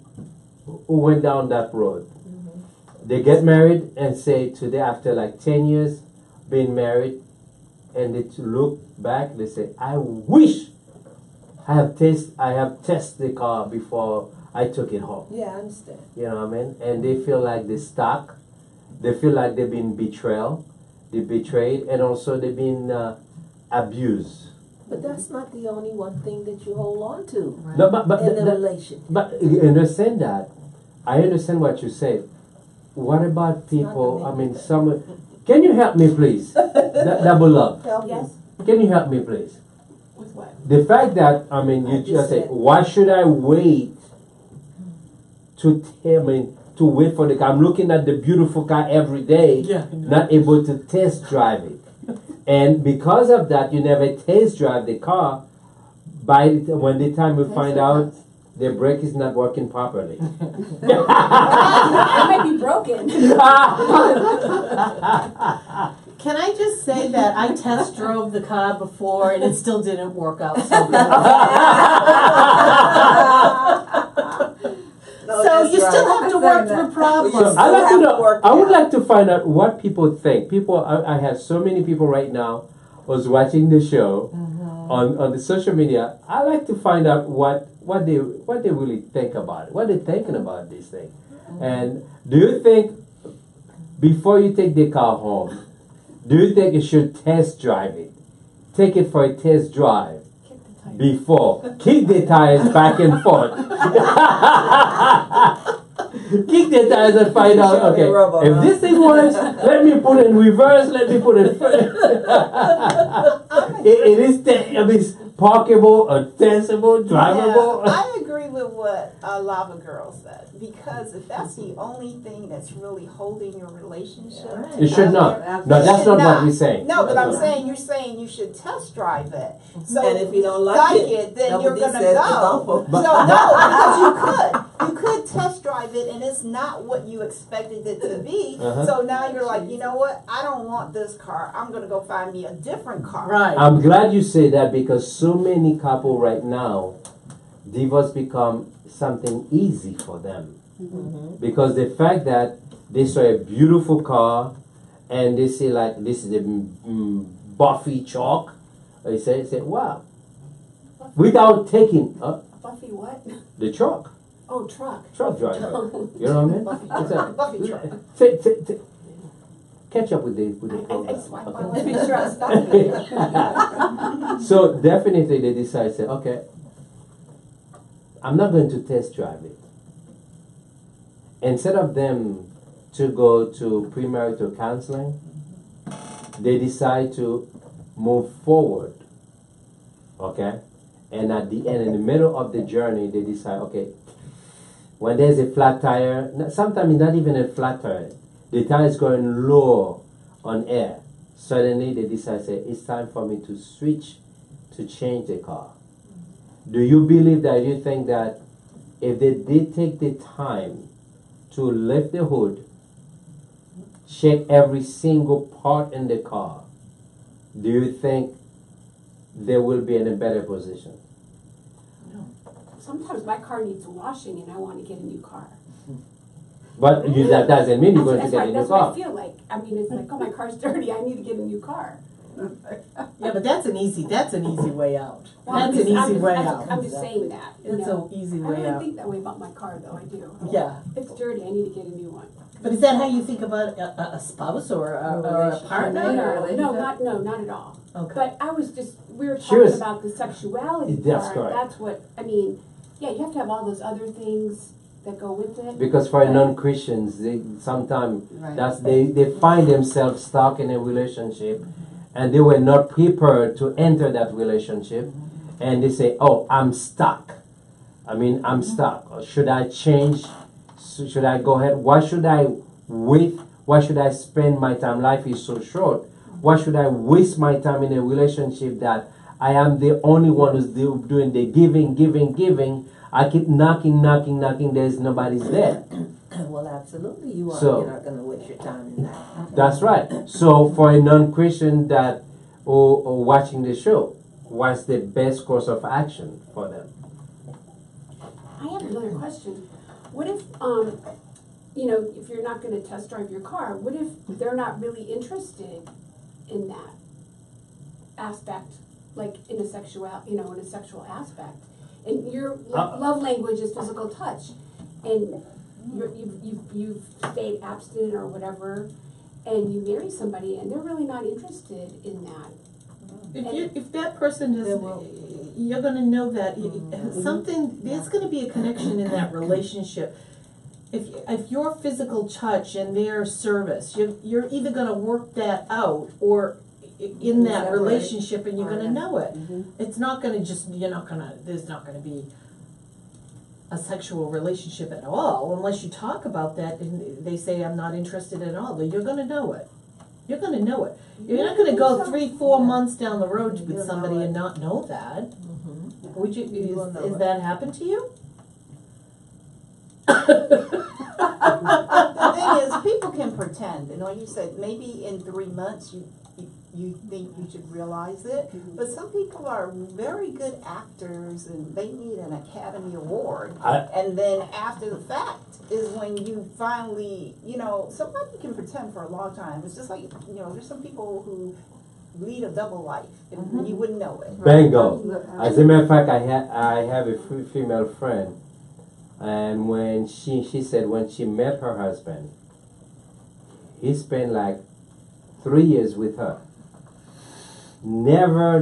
who went down that road. They get married and say today, after like 10 years being married, and they look back, they say, I wish I have tested the car before I took it home. Yeah, I understand. You know what I mean? And they feel like they're stuck. They feel like they've been betrayed, and also they've been abused. But that's not the only one thing that you hold on to No, but in the relation. But you understand that. I understand what you say. What about people? I mean, some. Can you help me, please? Double Love. Help me. Yes. Can you help me, please? With what? The fact that I mean, you I just just say, said- why should I wait to wait for the car? I'm looking at the beautiful car every day, not able to test drive it, and because of that, you never test drive the car. When the time we find out the brake is not working properly. It might be broken. Can I just say that I test drove the car before and it still didn't work out so good. No, So that's you still right. have to work through problems. Well, I like to have to know. work I would it out. like to find out what people think. I have so many people right now who's watching the show on the social media. I like to find out what they really think about it. What they're thinking about this thing. And do you think before you take the car home, do you think you should test drive it? Take it for a test drive before. Kick the tires back and forth. Kick the tires and find out, okay, if this thing works, let me put it in reverse, let me put it it is, parkable, accessible, drivable. Yeah, I agree with what Lava Girl said, because if that's the only thing that's really holding your relationship, Right. It should not. No, that's should not what we're saying. No, but That's I'm not. saying you're saying you should test drive it. So And if you don't like it, then Double you're D gonna says to go. go for So it. no, because you could test drive it, and it's not what you expected it to be. Uh-huh. So now you're like, you know what? I don't want this car. I'm gonna go find me a different car. Right. I'm glad you say that because so many couple right now, divorce become something easy for them. Because the fact that they saw a beautiful car and they say like this is a Buffy truck, they say wow, without taking Buffy what? the truck Oh, truck. driver. You know what I mean? It's a- Buffy truck. catch up with the I program. just want okay? to make sure I stop it. So definitely they decide, say, okay, I'm not going to test drive it. Instead of them to go to premarital counseling, they decide to move forward. Okay? And at the end, in the middle of the journey, they decide, okay, when there's a flat tire, sometimes it's not even a flat tire, the tire is going low on air. Suddenly they decide, say, it's time for me to switch, to change the car. Do you believe that you think that if they did take the time to lift the hood, check every single part in the car, do you think they will be in a better position? Sometimes my car needs washing and I want to get a new car. But that doesn't mean you're going to That's get right, a new that's what I car. feel like. I mean, it's like, oh, my car's dirty, I need to get a new car. Yeah, but that's an easy way out. Well, That's an easy way out. I'm just saying that. You It's know. an easy I way really out. think that way about my car, though. I do. Yeah. It's dirty. I need to get a new one. But is that how you think about a spouse or a partner? relationship. Not at all. Okay. But I was just, we were She was- talking about the sexuality That's part. correct. That's what, I mean, yeah, you have to have all those other things that go with it. Because for non-Christians, they sometimes Right. they find themselves stuck in a relationship, and they were not prepared to enter that relationship, and they say, "Oh, I'm stuck. I'm stuck. Should I change? Should I go ahead? Why should I wait? Why should I spend my time? Life is so short. Why should I waste my time in a relationship that I am the only one who's doing the giving? I keep knocking. There's nobody's there." Well, absolutely, you are. So- You're not going to waste your time in that. That's right. So for a non-Christian that or watching the show, what's the best course of action for them? I have another question. What if, if you're not going to test drive your car, what if they're not really interested in that aspect, like in a sexual aspect, and your love language is physical touch, and you've stayed abstinent or whatever, and you marry somebody and they're really not interested in that. If that person doesn't, you're going to know that there's going to be a connection in that relationship. If your physical touch and their service, you're either going to work that out or in that relationship, and you're going to know it. It's not going to there's not going to be a sexual relationship at all unless you talk about that and they say, I'm not interested at all. You're going to know it. You're going to know it. You're not going to go 3-4 months down the road with somebody and not know that. Would you? Is that happened to you? The thing is, people can pretend. And like you said, maybe in 3 months you think you should realize it. But some people are very good actors and they need an Academy Award. And then after the fact is when you finally, somebody can pretend for a long time. It's just like, there's some people who lead a double life and you wouldn't know it. Bingo. As a matter of fact, I have a female friend, and when she said when she met her husband, he spent like 3 years with her. Never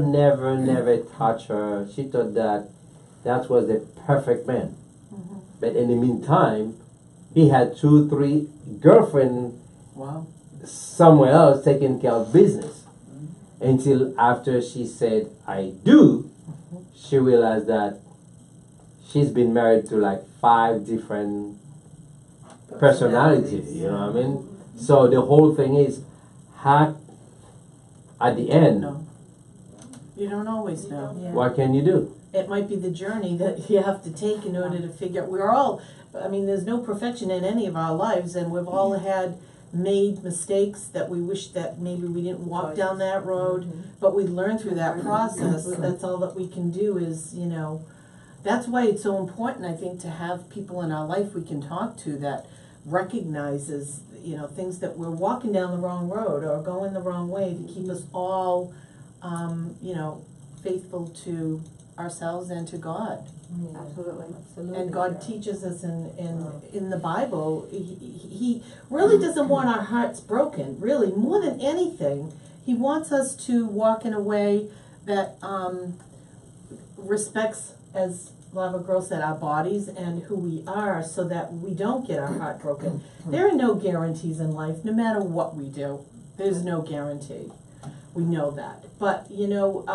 touch her. She thought that was the perfect man. But in the meantime, he had 2-3 girlfriends somewhere else taking care of business. Until after she said, I do, she realized that she's been married to like 5 different personalities. You know what I mean? So the whole thing is, how, at the end, No. You don't always know. Yeah. what can you do? It might be the journey that you have to take in order to figure, we're all, I mean, there's no perfection in any of our lives, and we've all had made mistakes that we wish that maybe we didn't walk down that road, but we learn through that process. That's all that we can do is, you know, that's why it's so important, I think, to have people in our life we can talk to that recognizes, you know, things that we're walking down the wrong road or going the wrong way, to keep us all, you know, faithful to ourselves and to God. Absolutely. And God teaches us in the Bible, he really doesn't want our hearts broken, really, more than anything. He wants us to walk in a way that respects, as Lava Girl said, our bodies and who we are, so that we don't get our heart broken. There are no guarantees in life, no matter what we do. There's no guarantee. We know that. But, you know,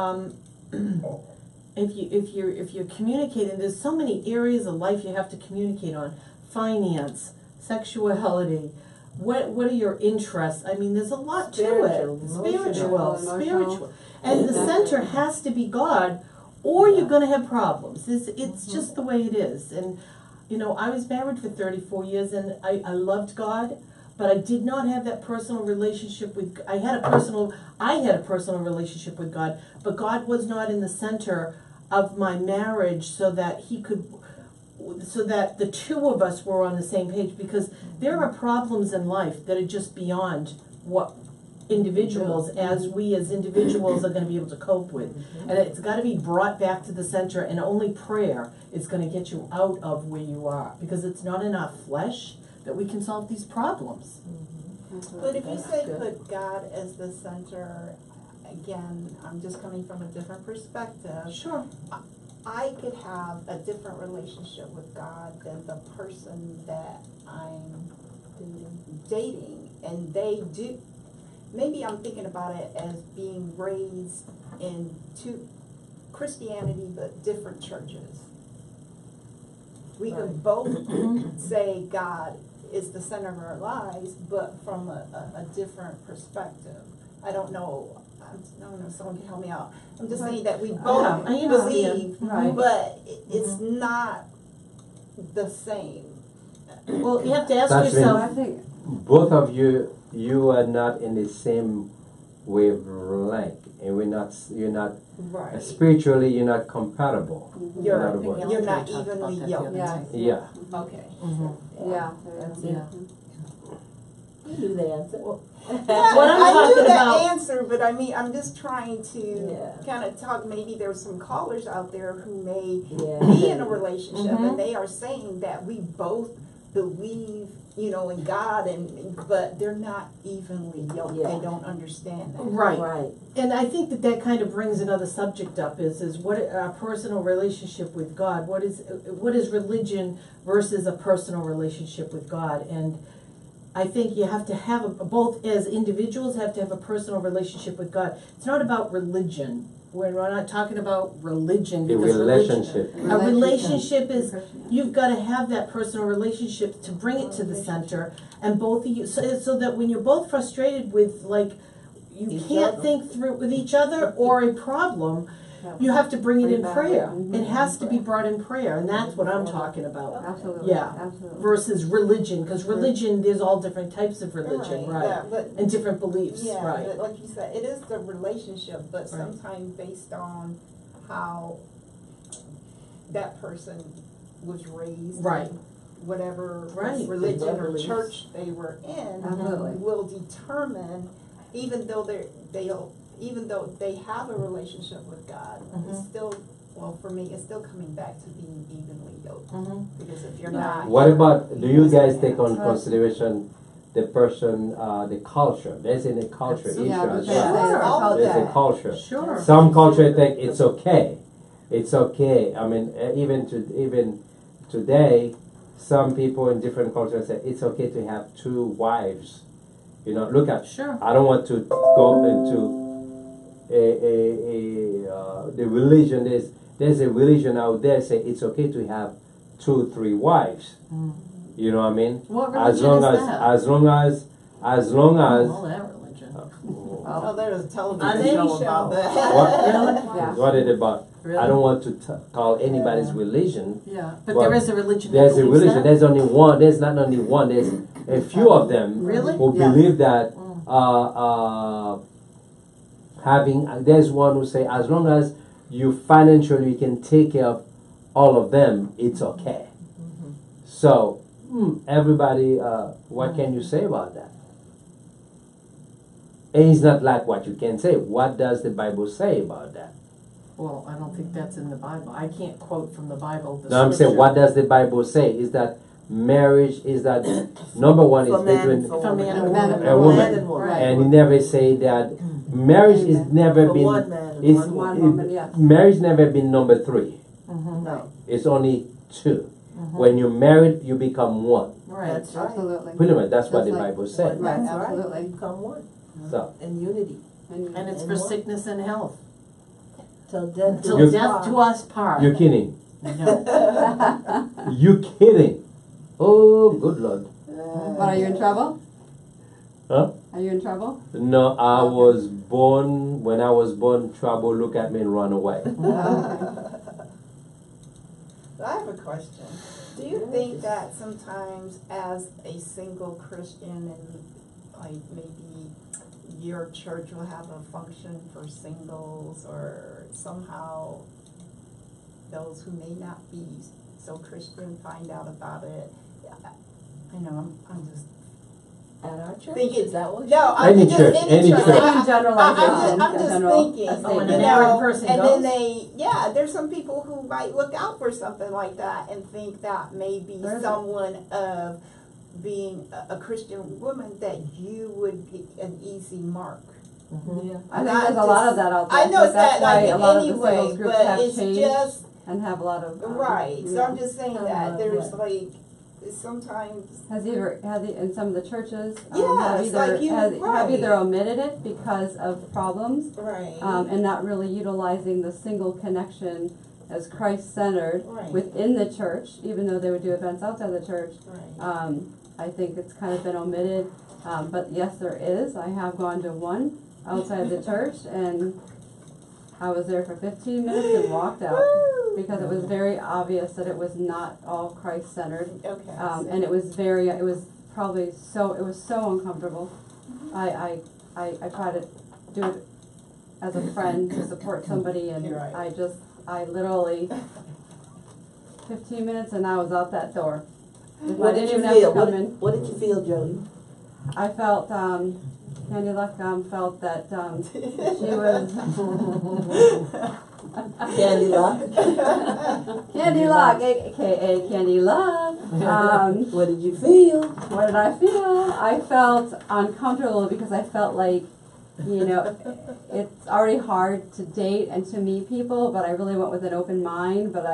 if you're communicating, there's so many areas of life you have to communicate on. Finance, sexuality, what are your interests? I mean, there's a lot to it. Spiritual, Spiritual. And the center has to be God, or you're gonna have problems. It's just the way it is. And, you know, I was married for 34 years, and I loved God, but I did not have that personal relationship with, I had a personal relationship with God, but God was not in the center of my marriage so that so that the two of us were on the same page, because there are problems in life that are just beyond what individuals, as individuals are going to be able to cope with. And it's got to be brought back to the center, and only prayer is going to get you out of where you are, because it's not in our flesh that we can solve these problems. But if you say put God as the center, again, I'm just coming from a different perspective. Sure. I could have a different relationship with God than the person that I'm dating, and they do. Maybe I'm thinking about it as being raised in Christianity, but different churches. We can both say God is the center of our lives, but from a different perspective. I don't know if someone can help me out. I'm just saying that we both believe, but it's not the same. Well, you have to ask That's yourself. I think Both of you are not in the same wavelength, and you're not Right. spiritually, you're not compatible. You're in other words. You're not evenly yoked. yeah, Yeah. Okay. yeah, there is. Yeah. You knew the answer. Yeah, What I'm I talking knew the about- answer, but I mean, I'm just trying to Yeah. kind of talk. Maybe there's some callers out there who may Yeah. be in a relationship, Mhm. and they are saying that we both believe, you know, in God, but they're not evenly yoked. Yeah. They don't understand that. Right. Right. And I think that kind of brings another subject up is what our personal relationship with God. What is religion versus a personal relationship with God? And I think you have to have both, as individuals have to have a personal relationship with God. It's not about religion. We're not talking about religion, The because relationship. a relationship is, Christian. you've got to have that personal relationship to bring it to the center, and both of you, so that when you're both frustrated with, like, you Each can't other. think through with each other or a problem, you have to bring it in prayer. It has to be brought in prayer, and that's what I'm talking about. Absolutely. Yeah. Absolutely. Versus religion, because religion, there's all different types of religion, right? Yeah, but And different beliefs, yeah, right? but like you said, it is the relationship, but sometimes based on how that person was raised, Right. whatever Right. religion or Beliefs. church they were in, Absolutely. will determine, even though they have a relationship with God, it's still, well, for me, it's still coming back to being evenly yoked. Mhm. Because if you're not, What about, do you guys take on consideration the person, the culture? There's a culture issue Yeah, as yeah. well. all of There's a that. culture. Sure. Some culture think it's okay. It's okay. I mean, even today, some people in different cultures say it's okay to have 2 wives. You know, look at. Sure. I don't want to go into the religion. there's a religion out there say it's okay to have 2, 3 wives. You know what I mean? What As religion long is as, that? as long as, All that religion. Oh, there was a On television any show show. about that. what, Yeah. what is it about? Really? I don't want to call anybody's religion. Yeah, but Well, there is a religion There's that a believes religion. that? There's only one. There's not only one. There's a few of them Really? who Yeah. believe that having. There's one who say as long as you financially can take care of all of them, it's okay. So everybody, what can you say about that? And it's not like what you can say. What does the Bible say about that? Well, I don't think that's in the Bible. I can't quote from the Bible. The No, I'm saying, scripture. what does the Bible say? Is that marriage is that number one is For man, between for For woman. man and Man woman. and a woman. woman, Man and woman. Right. and he never say that marriage is never For been one man and is one One it- woman, yes. marriage never been number 3. No, It's only 2. When you're married, you become one. Right. that's right. Absolutely. Pretty much, that's what Just the like- Bible said. Right, That's right. absolutely. Become one So in unity And it's And for what? sickness and health. till death Till You- death do us part. you're kidding. No. You kidding? Oh, good Lord. But are you in trouble? Huh? Are you in trouble? No, I was born. When I was born, trouble look at me and run away. I have a question. Do you think that sometimes as a single Christian and like maybe your church will have a function for singles or somehow those who may not be so Christian find out about it? I know I'm just at our church. thinking. Is that what? No, I'm Any just church, any church. Same generalization, I'm a just general thinking, a Oh, and statement. a you married know, person and goes? then there's some people who might look out for something like that and think that maybe There is. someone of being a Christian woman that you would be an easy mark. Yeah. I think there's a lot of that out there. I know but it's that that's why like a lot of the anyway, singles groups but have it's changed just and have a lot of right. So yeah. I'm just saying Kind that of there's what? like sometimes Has in some of the churches Yes, have like you- have right. either omitted it because of problems right. and not really utilizing the single connection as Christ-centered Right. within the church, even though they would do events outside the church. right. I think it's kind of been omitted, but yes, there is. I have gone to one outside the church, and I was there for 15 minutes and walked out because it was very obvious that it was not all Christ-centered. Okay. And it was so uncomfortable. I try to do it as a friend to support somebody, and You're right. I literally 15 minutes and I was out that door. If What I did didn't you even have to feel? come in. What did you feel, Jody? I felt Candy Luck felt that she was Candy Luck. Candy Luck, aka Candy Love. What did you feel? What did I feel? I felt uncomfortable because I felt like, it's already hard to date and to meet people, but I really went with an open mind. But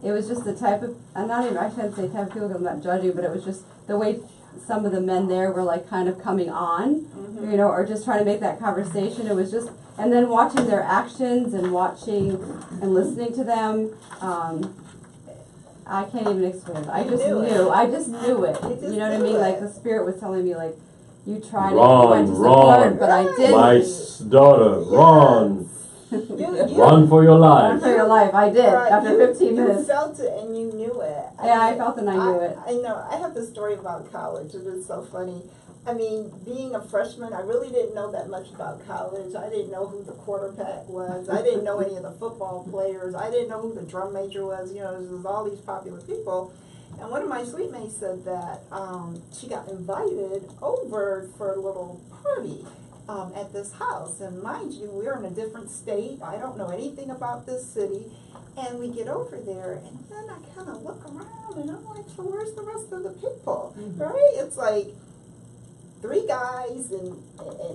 it was just the type of, I shouldn't say type of people because I'm not judging, but it was just the way some of the men there were like kind of coming on, or just trying to make that conversation. It was just, and then watching their actions and watching and listening to them, I can't even explain it. I just knew it. You know what I mean? Like the Spirit was telling me, like, you tried it, you went to support, but I didn't. My daughter, run. Run for your Run life. for your life. I did Right, after 15 You minutes. felt it and you knew it. Yeah, I felt and I knew it. I know. I have this story about college. It was so funny. I mean, being a freshman, I really didn't know that much about college. I didn't know who the quarterback was. I didn't know any of the football players. I didn't know who the drum major was. There was all these popular people. And one of my suite mates said that she got invited over for a little party at this house. And mind you, we're in a different state. I don't know anything about this city. And we get over there, and then I kind of look around, and I'm like, so where's the rest of the people, right? It's like 3 guys and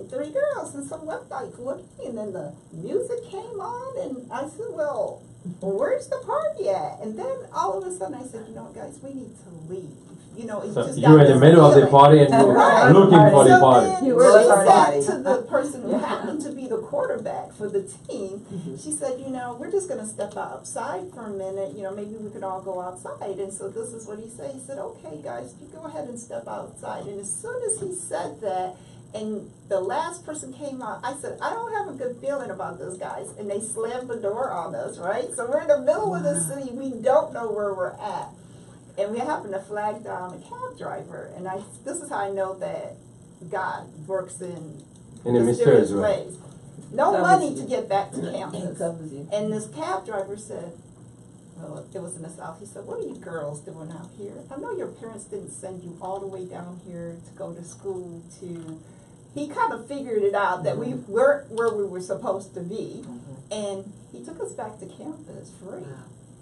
3 girls, and so I'm like looking, and then the music came on, and I said, well, where's the party at? And then all of a sudden I said, you know what, guys, we need to leave. you know, it So just you were got in the this middle of the feeling. party and you were Right. looking for the So party. then You were she the party. said to the person who happened to be the quarterback for the team, she said, you know, we're just gonna step outside for a minute, you know, maybe we could all go outside. And so this is what he said. He said, okay, guys, you go ahead and step outside. And as soon as he said that, and the last person came out, I said, I don't have a good feeling about this, guys. And they slammed the door on us, right? So we're in the middle of the city. We don't know where we're at. And we happened to flag down a cab driver. And this is how I know that God works in In a mysterious mysterious way. ways. No Covers money you. to get back to It campus. covers you. And this cab driver said, well, it was in the South. He said, what are you girls doing out here? I know your parents didn't send you all the way down here to go to school to... He kind of figured it out that we weren't where we were supposed to be. And he took us back to campus free.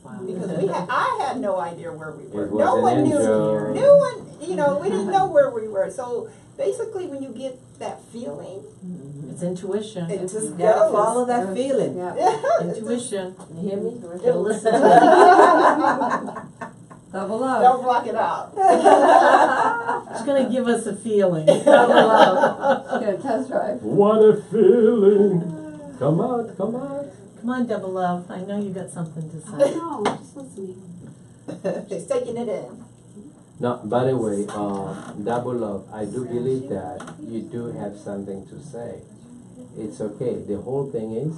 Wow. Because I had no idea where we were. It was No an one knew. angel. No one, you know, we didn't know where we were. So basically, when you get that feeling, It's intuition. it just You gotta goes. follow that feeling. Yeah. Intuition. You hear me? You gotta listen to it. Double love. Don't block it out. She's gonna give us a feeling. Double love. Good test drive. What a feeling. Come out, come out. Come on, double love. I know you got something to I say. don't know, I'm just listening. She's taking it in. No, by the way, double love, I do believe that you do have something to say. It's okay. The whole thing is,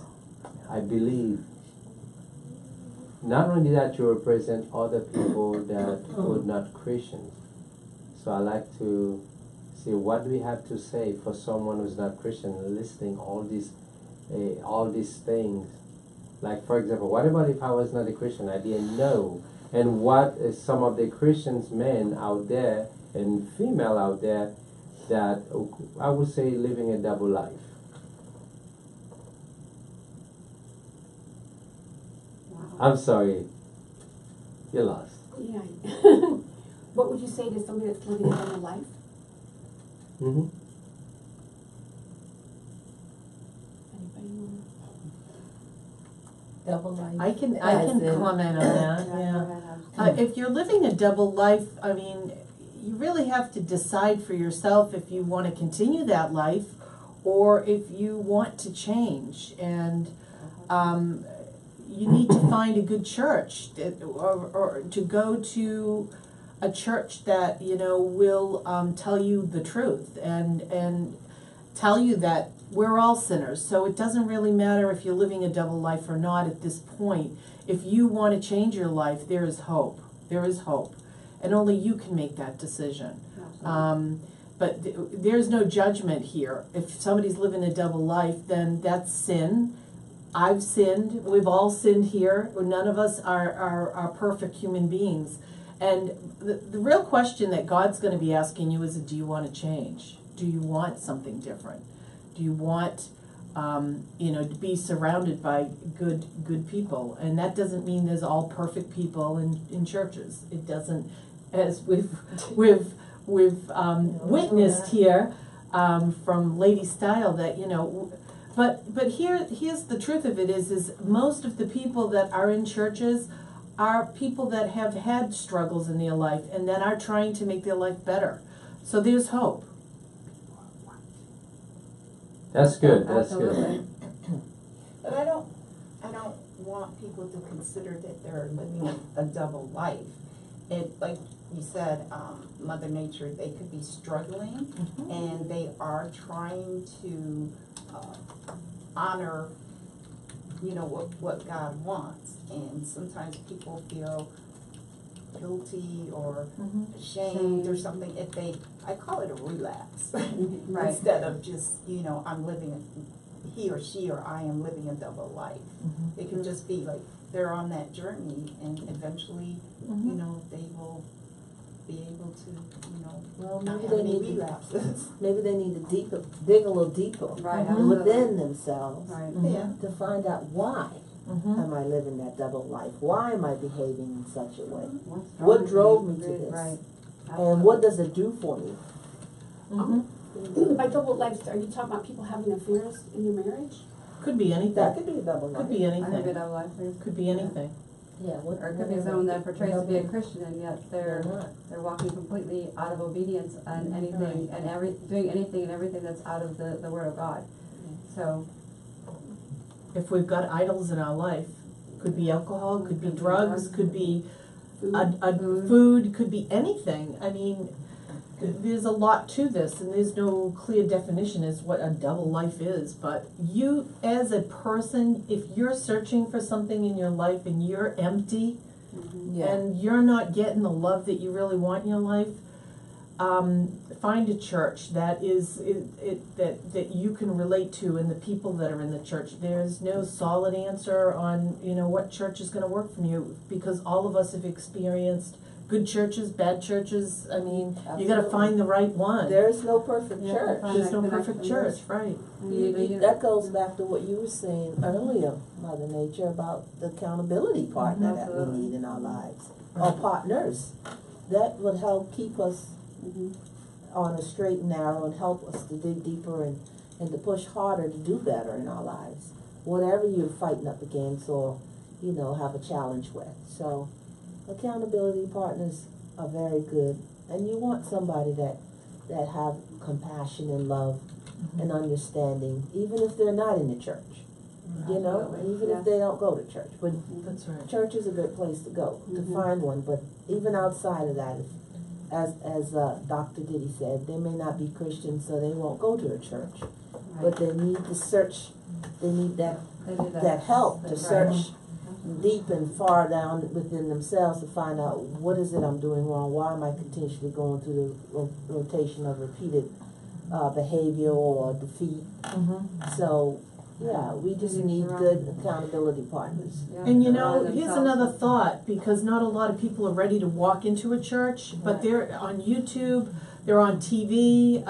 I believe, not only that you represent other people that were not Christians. So I like to see what do we have to say for someone who's not Christian, listening all these things. Like, for example, what about if I was not a Christian? I didn't know. And what is some of the Christians men out there and female out there that I would say living a double life. I'm sorry. You're lost. Yeah. What would you say to somebody that's living a double life? Mm-hmm. Anybody want Double life. I can As in- comment on that, yeah. If you're living a double life, I mean, you really have to decide for yourself if you want to continue that life or if you want to change. And you need to find a good church or to go to a church that, you know, will tell you the truth and tell you that we're all sinners. So it doesn't really matter if you're living a double life or not at this point. If you want to change your life, there is hope. There is hope. And only you can make that decision. But there's no judgment here. If somebody's living a double life, then that's sin. I've sinned. We've all sinned here. None of us are perfect human beings. And the real question that God's going to be asking you is, do you want to change? Do you want something different? Do you want, to be surrounded by good people? And that doesn't mean there's all perfect people in churches. It doesn't, as we've witnessed here from Lady Style, that But here's the truth of it is most of the people that are in churches are people that have had struggles in their life and that are trying to make their life better. So there's hope. That's good. That's good. But I don't want people to consider that they're living a double life. It, like you said, Mother Nature, they could be struggling and they are trying to honor, what God wants. And sometimes people feel guilty or ashamed or something if I call it a relapse. Right. Instead of just, I'm living, he or she or I am living a double life. It can just be like they're on that journey and eventually, they will be able to, not have any relapses. Maybe they need to dig a little deeper Right. within themselves Right. Yeah. to find out why am I living that double life? Why am I behaving in such a way? What drove me to this? Right. And what does it do for me? By double lives, are you talking about people having affairs in your marriage? Could be anything. That could be a double life. Could be I have a anything. double life too. Could be anything. Yeah, what? Or it could be someone that portrays to be a Double- Christian and yet They're they're not. walking completely out of obedience on anything and doing anything and everything that's out of the Word of God. So If we've got idols in our life, could be alcohol, could be Could be drugs, drugs. could be Food. food, could be anything. I mean, there's a lot to this, and there's no clear definition as what a double life is. But you, as a person, if you're searching for something in your life and you're empty, and you're not getting the love that you really want in your life, find a church that that you can relate to, and the people that are in the church. There's no solid answer on what church is going to work for you, because all of us have experienced good churches, bad churches. I mean, you got to Absolutely. find the right one. There's no perfect You have to church. find There's that no perfect connection. church, right? That goes back to what you were saying earlier, Mother Nature, about the accountability partner that we Absolutely. need in our lives, or partners. That would help keep us on a straight and narrow, and help us to dig deeper and to push harder to do better in our lives. Whatever you're fighting up against or, have a challenge with. So accountability partners are very good, and you want somebody that have compassion and love and understanding, even if they're not in the church. Absolutely, Even yeah. if they don't go to church. But That's right. church is a good place to go, to Mhm. find one. But even outside of that, as Dr. Diddy said, they may not be Christians, so they won't go to a church. But they need to search. They need that They do that help to Right. search deep and far down within themselves to find out, what is it I'm doing wrong? Why am I continually going through the rotation of repeated behavior or defeat? So, yeah, we just need good accountability partners. Yeah, And surround here's themselves another with- thought, because not a lot of people are ready to walk into a church, but Right. they're on YouTube, they're on TV,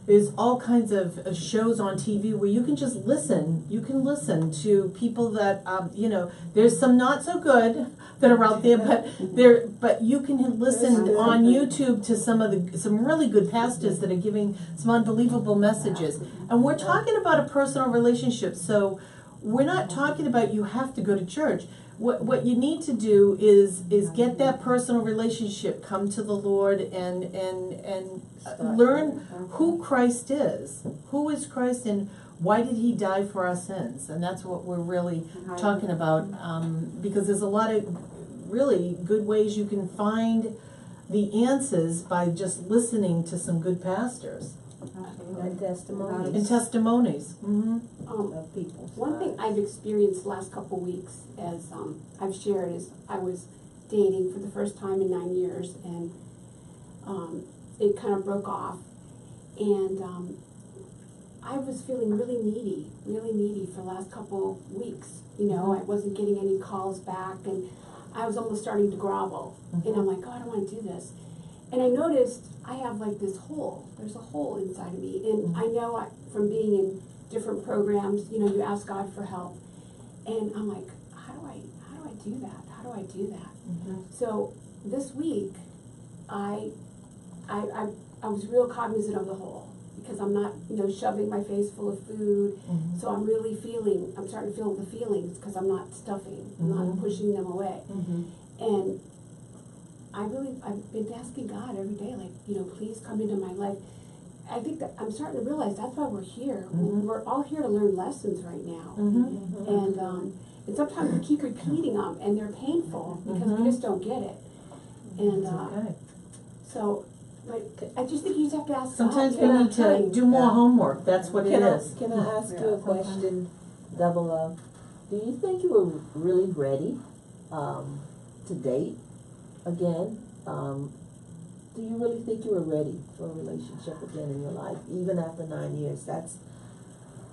there's all kinds of shows on TV where you can just listen. You can listen to people that, there's some not so good that are out there, but you can listen There's on good. YouTube to some really good pastors that are giving some unbelievable messages. And we're talking about a personal relationship, so we're not talking about you have to go to church. What you need to do is get that personal relationship, come to the Lord, and learn who Christ is. Who is Christ, and why did He die for our sins? And that's what we're really talking about, because there's a lot of really good ways you can find the answers by just listening to some good pastors And testimonies and testimonies. Mm-hmm. of people. One thing I've experienced the last couple weeks, as I've shared, is I was dating for the first time in 9 years, and it kind of broke off, and I was feeling really needy for the last couple weeks. I wasn't getting any calls back, and I was almost starting to grovel, and I'm like, God, I don't want to do this. And I noticed I have like this hole. There's a hole inside of me, and I know from being in different programs, you ask God for help, and I'm like, how do I do that? How do I do that? So this week, I was real cognizant of the hole, because I'm not, shoving my face full of food. So I'm starting to feel the feelings, because I'm not stuffing, I'm not pushing them away. And I've been asking God every day, like, please come into my life. I think that I'm starting to realize that's why we're here. We're all here to learn lessons right now. And sometimes we keep repeating them, and they're painful, because we just don't get it. And Okay. so, but I just think you just have to ask Sometimes God. we need to time. do more homework. That's what it is. Can I ask you a question, Double Love? Do you think you were really ready to date again? Do you really think you were ready for a relationship again in your life, even after 9 years? That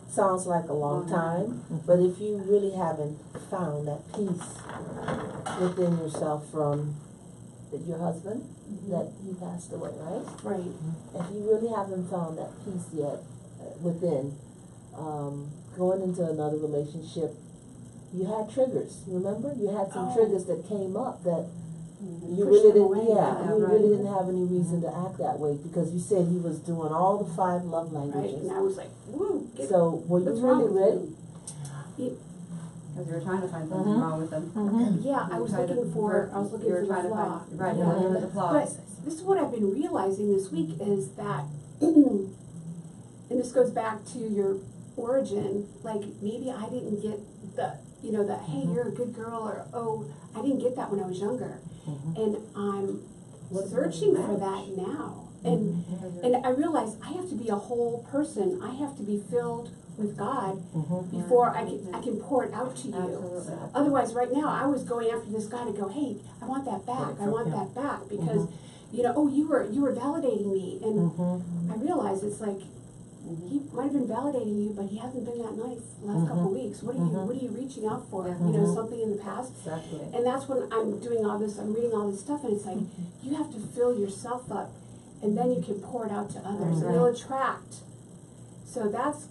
sounds like a long time, but if you really haven't found that peace within yourself from your husband, that he passed away, right? Right. If you really haven't found that peace yet within, going into another relationship, you had triggers. Remember, you had some triggers that came up that you Push really them didn't. away. You right. really didn't have any reason to act that way, because you said he was doing all the 5 love Right. languages. And I was like, woo. So were you what's wrong really with ready? you? Because you were trying to find something Mhm. wrong with them. Yeah, I You was tried to- looking for you were the trying to flaw. find, right, you're looking for the flaw. But this is what I've been realizing this week is that, and this goes back to your origin, like maybe I didn't get the, the, hey, you're a good girl, or, oh, I didn't get that when I was younger. And I'm searching for that now. And I realize I have to be a whole person. I have to be filled with God before I can pour it out to you. Absolutely. Otherwise, right now, I was going after this guy to go, hey, I want that back. I want that back because, oh, you were validating me, and I realized it's like he might have been validating you, but he hasn't been that nice the last couple of weeks. What are you reaching out for? Something in the past. Exactly. And that's when I'm doing all this. I'm reading all this stuff, and it's like you have to fill yourself up, and then you can pour it out to others, and you'll attract. So that's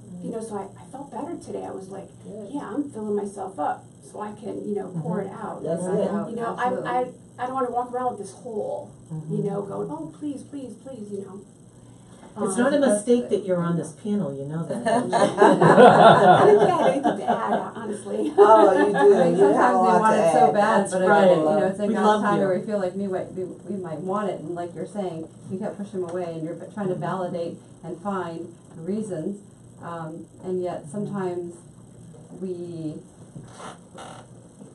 so I felt better today. I was like, yeah, I'm filling myself up so I can pour it out. That's Right it. out, absolutely. I don't want to walk around with this hole, going, oh, please, please, please, It's not a mistake that you're on this panel, you know that. I didn't think I had anything to add, honestly. Oh, you I mean, do. You have sometimes a we lot want to it so add. bad, That's but right. again, it's in We God's love time you. where we feel like we might want it, and like you're saying, you kept pushing them away, and you're trying to validate and find reasons, and yet sometimes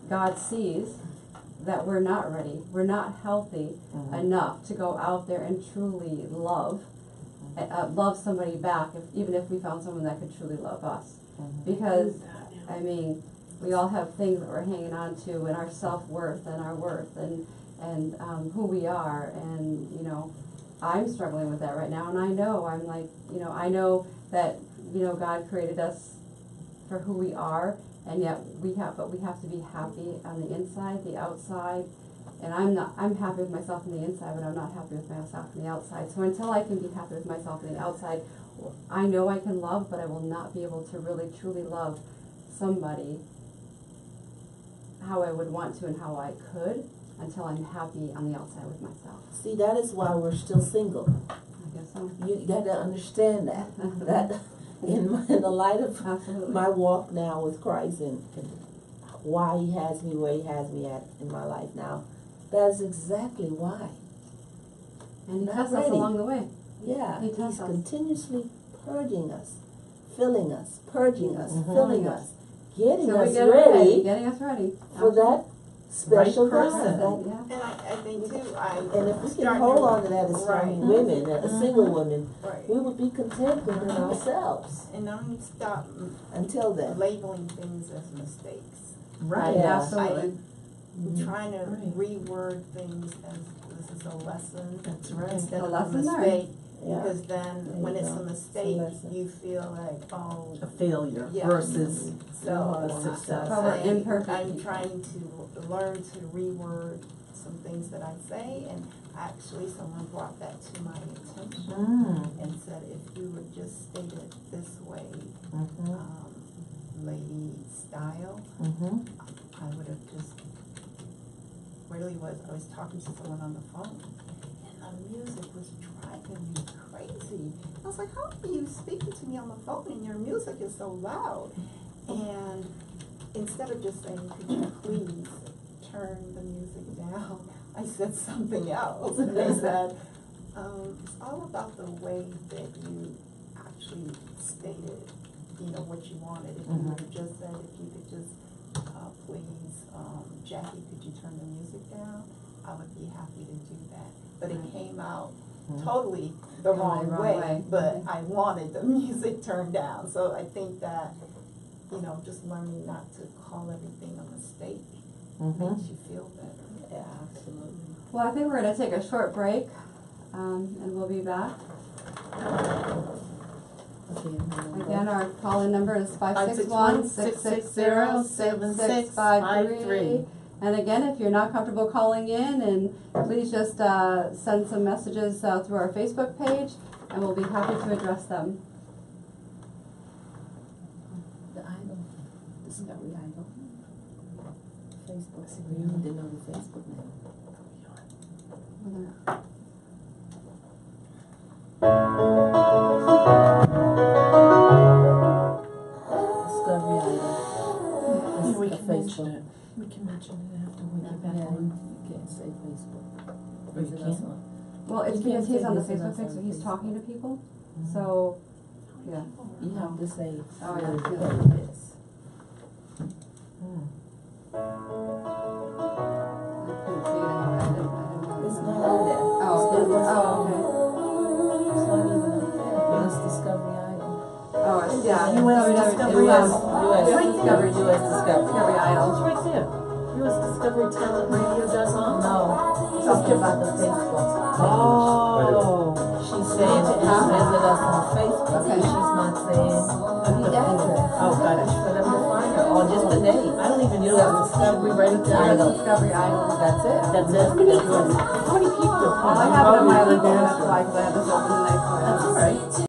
God sees that we're not ready, we're not healthy enough to go out there and truly love somebody back, even if we found someone that could truly love us. Because, I mean, we all have things that we're hanging on to, and our self-worth and our worth and who we are, and I'm struggling with that right now, and I know I'm like, I know that God created us for who we are, and yet we have to be happy on the inside, the outside, and I'm happy with myself on the inside, but I'm not happy with myself on the outside. So until I can be happy with myself on the outside, I know I can love, but I will not be able to really truly love somebody how I would want to and how I could until I'm happy on the outside with myself. See, that is why we're still single. I guess so. You got to understand that. That in the light of Absolutely. my walk now with Christ and why He has me where He has me at in my life now, that's exactly why. And He Not tests us ready. along the way. Yeah, He He's tests us. continuously purging us, filling us, purging us, filling us, getting So we us get it ready getting us ready. for that special Right God. person. That- Yeah. And I think too, And if we can hold on to that as young women, as single women, Right. we would be content within ourselves And I'm stop until then. labeling things as mistakes. Right. Yeah. Absolutely. I'm trying to Right. reword things as this is a lesson That's right. instead A of lesson a learned. mistake. Yeah. Because then There when you it's go. a It's a mistake, lesson. you feel like, oh, A failure Yeah. versus so a success. But we're I'm imperfect. trying to learn to reword some things that I say, and actually someone brought that to my attention and said, if you would just state it this way, lady style, I would have just really I was talking to someone on the phone, and the music was driving me crazy. I was like, how are you speaking to me on the phone and your music is so loud? And instead of just saying, could you please turn the music down, I said something else. And they said, it's all about the way that you actually stated, what you wanted. If you would have just said, if you could just, please, Jackie, could you turn the music down? I would be happy to do that. But it came out totally the wrong way, but I wanted the music turned down. So I think that, just learning not to call everything a mistake makes you feel better. Yeah, absolutely. Well, I think we're going to take a short break, and we'll be back. Again, our call-in number is 561-660-7653. And again, if you're not comfortable calling in, and please just send some messages through our Facebook page, and we'll be happy to address them. The idol, Discovery Idol. Facebook. We need to know the Facebook name. Discovery Idol. just we a can mention Facebook. it. We can mention it after we get back Yeah, on. you can't say Facebook. Or you Visit can't? us on- Well, it's You because can't he's say on the visit Facebook us page, on so he's Facebook. talking to people. So, yeah. You have to say Oh, where yeah, the yeah. page is. I couldn't see it anywhere. I didn't know. It's not on there. Oh, It's it- not- oh, okay. It's not even up there. US Discovery Idol. Oh, it's, yeah. US Discovery US, Idol. US Right Discovery, US Discovery. Discovery Idol. It's right there. US Discovery Talent Radio.com. No, talking about the Facebook. Oh. She's saying to visit us on Facebook, Okay. and she's not saying the address. Oh, got it. For them to find her, or just the name. I don't even know. Should we write it down? Discovery Idol. That's it. That's it. How many people? Well, I have it on my other phone, that's why, because I have this open tonight. That's all right.